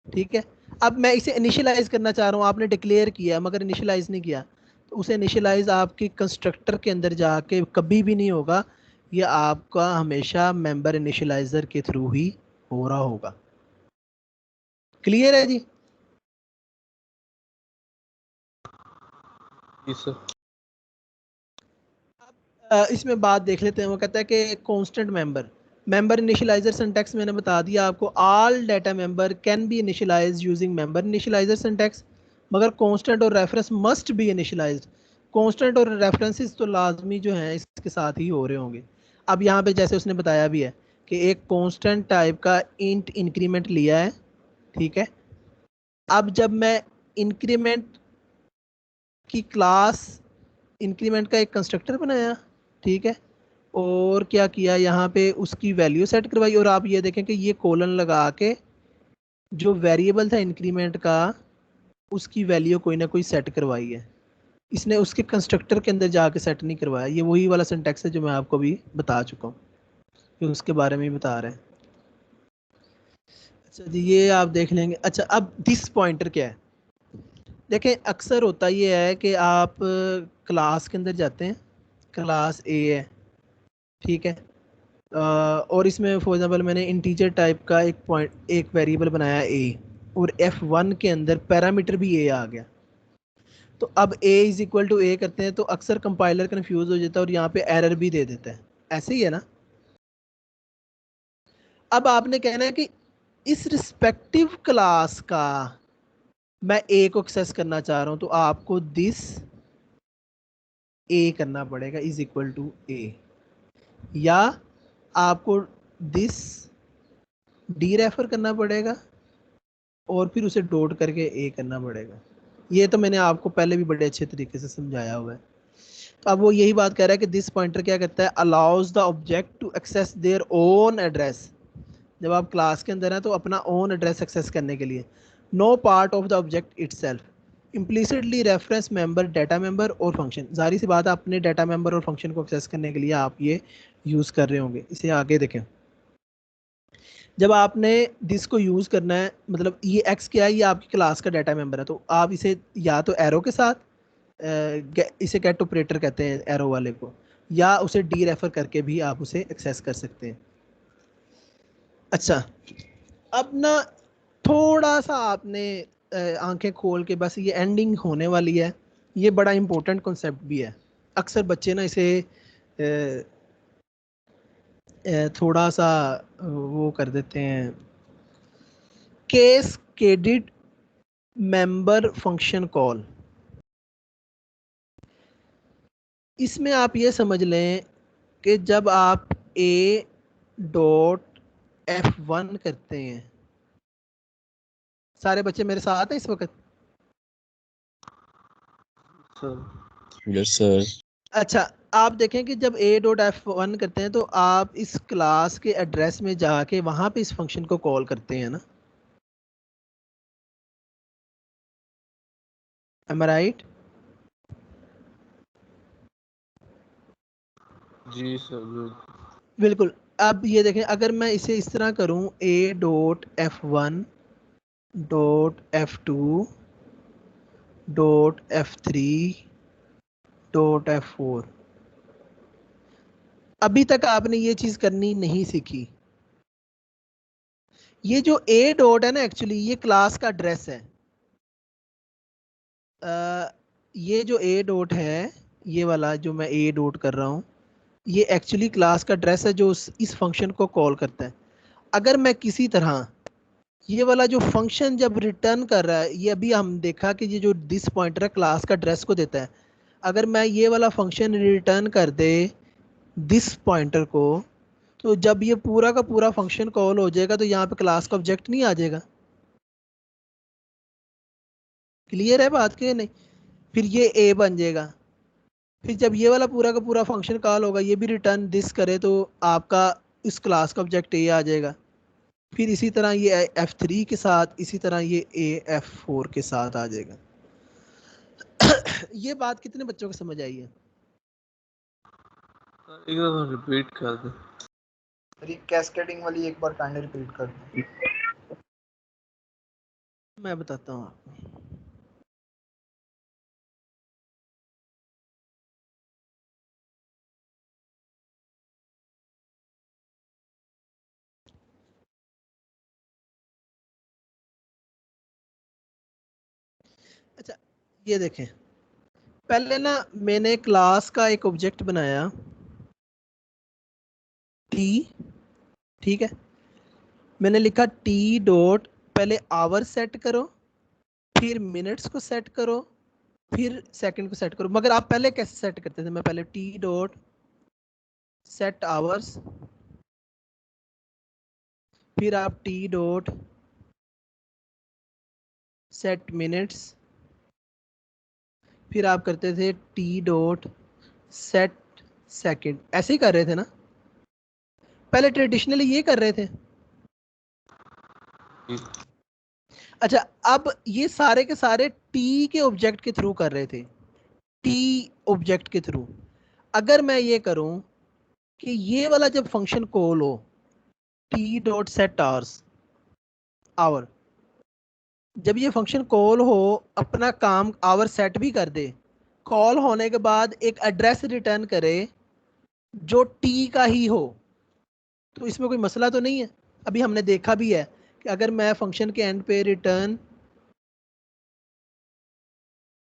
ठीक है? अब मैं इसे इनिशियलाइज करना चाह रहा हूँ, आपने डिक्लेयर किया मगर इनिशियलाइज नहीं किया, तो उसे इनिशियलाइज आपकी कंस्ट्रक्टर के अंदर जाके कभी भी नहीं होगा, ये आपका हमेशा मेंबर इनिशियलाइजर के थ्रू ही हो रहा होगा। क्लियर है जी? इसमें बात देख लेते हैं। वो कहता है कि कांस्टेंट मेंबर इनिशियलाइजर सिंटैक्स मैंने बता दिया आपको, all data member can be initialised using member initialiser syntax, मगर कांस्टेंट और reference must be initialised. Constant और रेफरेंसेस तो लाजमी जो हैं इसके साथ ही हो रहे होंगे। अब यहाँ पे जैसे उसने बताया भी है कि एक कांस्टेंट टाइप का इंट इंक्रीमेंट लिया है, ठीक है? अब जब मैं इंक्रीमेंट की क्लास, इंक्रीमेंट का एक कंस्ट्रक्टर बनाया, ठीक है, और क्या किया, यहाँ पे उसकी वैल्यू सेट करवाई, और आप ये देखें कि ये कोलन लगा के जो वेरिएबल था इंक्रीमेंट का उसकी वैल्यू कोई ना कोई सेट करवाई है। इसने उसके कंस्ट्रक्टर के अंदर जाके सेट नहीं करवाया। ये वही वाला सिंटैक्स है जो मैं आपको भी बता चुका हूँ, कि उसके बारे में ही बता रहे हैं। अच्छा जी, ये आप देख लेंगे। अच्छा, अब दिस पॉइंटर क्या है? देखें, अक्सर होता ये है कि आप क्लास के अंदर जाते हैं, क्लास ए है, ठीक है, और इसमें फॉर एग्जांपल मैंने इंटीजर टाइप का एक वेरिएबल बनाया ए, और F1 के अंदर पैरामीटर भी ए आ गया। तो अब a इज इक्वल टू ए करते हैं तो अक्सर कंपाइलर कंफ्यूज हो जाता है और यहाँ पे एरर भी दे देता है। ऐसे ही है ना? अब आपने कहना है कि इस रिस्पेक्टिव क्लास का मैं ए को एक्सेस करना चाह रहा हूँ, तो आपको दिस ए करना पड़ेगा इज इक्वल टू ए, या आपको दिस डी रेफर करना पड़ेगा और फिर उसे डॉट करके ए करना पड़ेगा। ये तो मैंने आपको पहले भी बड़े अच्छे तरीके से समझाया हुआ है। तो अब वो यही बात कह रहा है कि दिस पॉइंटर क्या करता है, allows the object to access their own address. जब आप क्लास के अंदर हैं तो अपना ओन एड्रेस एक्सेस करने के लिए, no part of the object itself, implicitly reference member, data member और फंक्शन। जारी सी बात है, अपने डाटा मेंबर और फंक्शन को एक्सेस करने के लिए आप ये यूज़ कर रहे होंगे। इसे आगे देखें, जब आपने दिस को यूज़ करना है, मतलब ये एक्स क्या है, ये आपकी क्लास का डाटा मेंबर है, तो आप इसे या तो एरो के साथ, इसे गेट ऑपरेटर कहते हैं एरो वाले को, या उसे डी रेफर करके भी आप उसे एक्सेस कर सकते हैं। अच्छा, अब ना थोड़ा सा आपने आंखें खोल के, बस ये एंडिंग होने वाली है, ये बड़ा इंपॉर्टेंट कॉन्सेप्ट भी है। अक्सर बच्चे ना इसे थोड़ा सा वो कर देते हैं। कैस्केडेड मेंबर फंक्शन कॉल, इसमें आप ये समझ लें कि जब आप a डॉट f1 करते हैं, सारे बच्चे मेरे साथ हैं इस वक्त? Yes sir. अच्छा, आप देखें कि जब a डॉट f1 करते हैं तो आप इस क्लास के एड्रेस में जाके वहां पे इस फंक्शन को कॉल करते हैं ना? एम आई राइट? जी सर। बिल्कुल। अब ये देखें, अगर मैं इसे इस तरह करूं, a dot f1 dot f2 dot f3 dot f4, अभी तक आपने ये चीज करनी नहीं सीखी। ये जो a डॉट है ना, एक्चुअली ये क्लास का एड्रेस है। ये जो a डॉट है, ये वाला जो मैं a डॉट कर रहा हूँ, ये एक्चुअली क्लास का एड्रेस है जो इस फंक्शन को कॉल करता है। अगर मैं किसी तरह ये वाला जो फंक्शन जब रिटर्न कर रहा है, ये अभी हम देखा कि ये जो दिस पॉइंटर है क्लास का एड्रेस को देता है। अगर मैं ये वाला फंक्शन रिटर्न कर दे दिस पॉइंटर को, तो जब ये पूरा का पूरा फंक्शन कॉल हो जाएगा तो यहाँ पे क्लास का ऑब्जेक्ट नहीं आ जाएगा। क्लियर है बात कि नहीं? फिर ये ए बन जाएगा। फिर जब ये वाला पूरा का पूरा फंक्शन कॉल होगा, ये भी रिटर्न दिस करे, तो आपका इस क्लास का ऑब्जेक्ट ए आ जाएगा। फिर इसी तरह ये F3 के साथ, इसी तरह ये ए F4 के साथ आ जाएगा। ये बात कितने बच्चों को समझ आई है? एक दफा रिपीट कर दे। कैस्केडिंग वाली एक बार काइंडली रिपीट कर दो। मैं बताता हूँ आपको। अच्छा, ये देखें, पहले ना मैंने क्लास का एक ऑब्जेक्ट बनाया टी, ठीक है। मैंने लिखा टी डॉट, पहले आवर सेट करो, फिर मिनट्स को सेट करो, फिर सेकंड को सेट करो। मगर आप पहले कैसे सेट करते थे? मैं पहले टी डॉट सेट आवर्स, फिर आप टी डॉट सेट मिनट्स, फिर आप करते थे टी डॉट सेट सेकंड। ऐसे ही कर रहे थे ना? पहले ट्रेडिशनली ये कर रहे थे। अच्छा, अब ये सारे के सारे टी के ऑब्जेक्ट के थ्रू कर रहे थे, टी ऑब्जेक्ट के थ्रू। अगर मैं ये करूं कि ये वाला जब फंक्शन कॉल हो, T dot set hours hour, जब ये फंक्शन कॉल हो, अपना काम आवर सेट भी कर दे, कॉल होने के बाद एक एड्रेस रिटर्न करे जो टी का ही हो, तो इसमें कोई मसला तो नहीं है? अभी हमने देखा भी है कि अगर मैं फंक्शन के एंड पे रिटर्न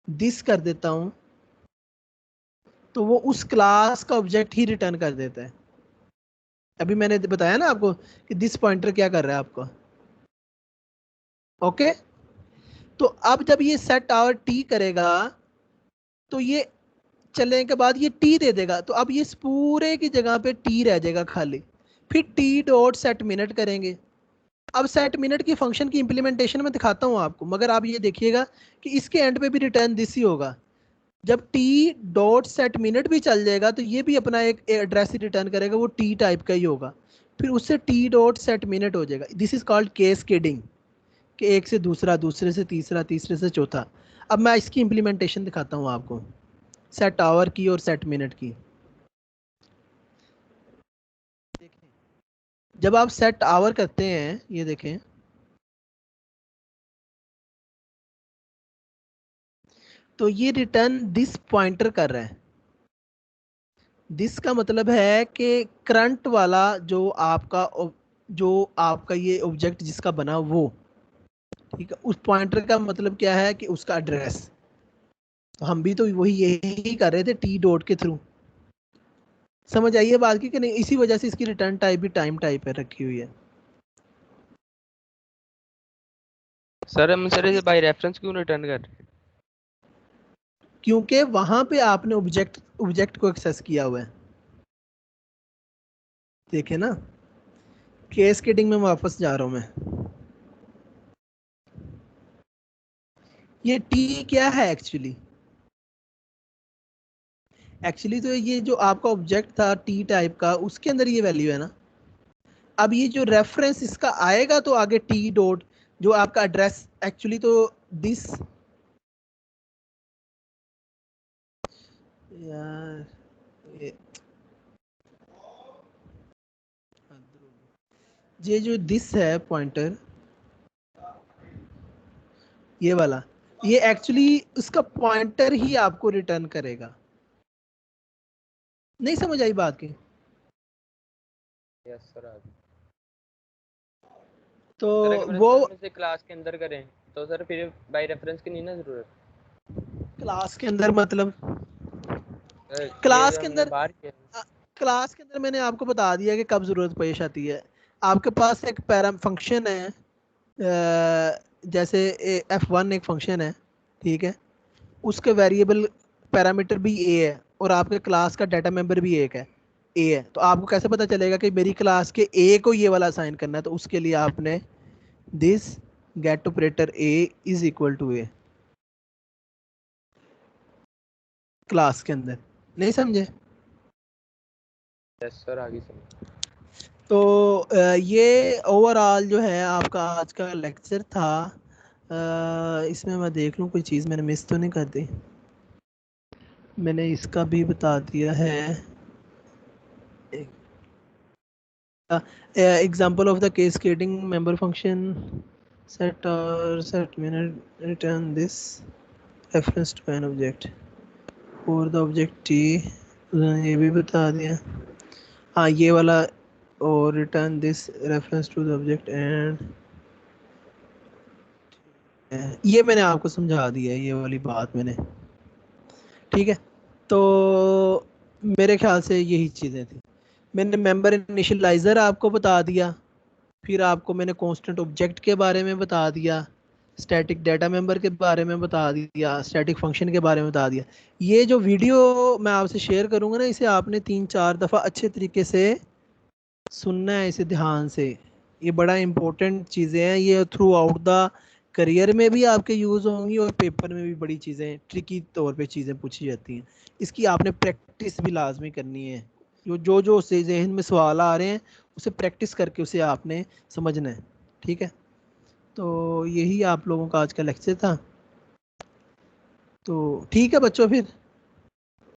दिस कर देता हूं, तो वो उस क्लास का ऑब्जेक्ट ही रिटर्न कर देता है। अभी मैंने बताया ना आपको कि दिस पॉइंटर क्या कर रहा है आपको। ओके, तो अब जब ये सेट आवर टी करेगा, तो ये चलने के बाद ये टी दे देगा, तो अब ये इस पूरे की जगह पे टी रह जाएगा खाली। फिर टी डॉट सेट मिनट करेंगे। अब सेट मिनट की फंक्शन की इंप्लीमेंटेशन में दिखाता हूँ आपको, मगर आप ये देखिएगा कि इसके एंड पे भी रिटर्न दिस ही होगा। जब टी डॉट सेट मिनट भी चल जाएगा तो ये भी अपना एक एड्रेस ही रिटर्न करेगा, वो टी टाइप का ही होगा। फिर उससे टी डॉट सेट मिनट हो जाएगा। दिस इज कॉल्ड कैस्केडिंग, कि एक से दूसरा, दूसरे से तीसरा, तीसरे से चौथा। अब मैं इसकी इंप्लीमेंटेशन दिखाता हूँ आपको, सेट आवर की और सेट मिनट की। देखें, जब आप सेट आवर करते हैं, ये देखें, तो ये रिटर्न दिस पॉइंटर कर रहा है। दिस का मतलब है कि करंट वाला जो आपका ये ऑब्जेक्ट जिसका बना वो, ठीक है, उस पॉइंटर का मतलब क्या है कि उसका एड्रेस। तो हम भी तो वही यही कर रहे थे टी डॉट के थ्रू। समझ आइए बात की कि नहीं? इसी वजह से इसकी रिटर्न टाइप भी टाइम टाइप पे रखी हुई है। सर हम सर इसे बाय रेफरेंस क्यों रिटर्न कर रहे हैं? क्योंकि वहां पे आपने ऑब्जेक्ट को एक्सेस किया हुआ है। देखे ना, कैस्केडिंग में वापस जा रहा हूं मैं। ये टी क्या है एक्चुअली? एक्चुअली तो ये जो आपका ऑब्जेक्ट था टी टाइप का, उसके अंदर ये वैल्यू है ना। अब ये जो रेफरेंस इसका आएगा तो आगे टी डॉट जो आपका एड्रेस एक्चुअली तो दिस, यार ये जो दिस है पॉइंटर, ये वाला, ये एक्चुअली उसका पॉइंटर ही आपको रिटर्न करेगा। नहीं समझ आई बात की? Yes sir. आगे तो सर अगर वो हम इसे क्लास के अंदर करें तो सर फिर बाय रेफरेंस की नहीं ना जरूरत? क्लास के अंदर मतलब ये क्लास जो के हमने अंदर बाहर किया। क्लास के अंदर मैंने आपको बता दिया कि कब जरूरत पेश आती है। आपके पास एक पैरा फंक्शन है, जैसे F1 एक फंक्शन है, ठीक है, उसके वेरिएबल पैरामीटर भी ए है और आपके क्लास का डाटा मेंबर भी एक है, ए है। तो आपको कैसे पता चलेगा कि मेरी क्लास के ए को ये वाला असाइन करना है? तो उसके लिए आपने this get operator a is equal to a class के अंदर। नहीं समझे? यस सर आगे समझ। तो ये ओवरऑल जो है आपका आज का लेक्चर था। इसमें मैं देख लूँ कोई चीज़ मैंने मिस तो नहीं कर दी। मैंने इसका भी बता दिया है। Example of the cascading member function set or set minute return this reference to an object for the object t, ये भी बता दिया। हाँ ये वाला, और return this reference to the object and, ये मैंने आपको समझा दिया है ये वाली बात मैंने, ठीक है। तो मेरे ख्याल से यही चीज़ें थी। मैंने मेंबर इनिशियलाइज़र आपको बता दिया, फिर आपको मैंने कांस्टेंट ऑब्जेक्ट के बारे में बता दिया, स्टैटिक डाटा मेंबर के बारे में बता दिया, स्टैटिक फंक्शन के बारे में बता दिया। ये जो वीडियो मैं आपसे शेयर करूँगा ना, इसे आपने 3-4 दफ़ा अच्छे तरीके से सुनना है, इसे ध्यान से। ये बड़ा इम्पोर्टेंट चीज़ें हैं, ये थ्रू आउट द करियर में भी आपके यूज़ होंगी और पेपर में भी बड़ी चीज़ें ट्रिकी तौर पे चीज़ें पूछी जाती हैं। इसकी आपने प्रैक्टिस भी लाजमी करनी है। जो उससे जहन में सवाल आ रहे हैं उसे प्रैक्टिस करके उसे आपने समझना है, ठीक है। तो यही आप लोगों का आज का लेक्चर था। तो ठीक है बच्चों, फिर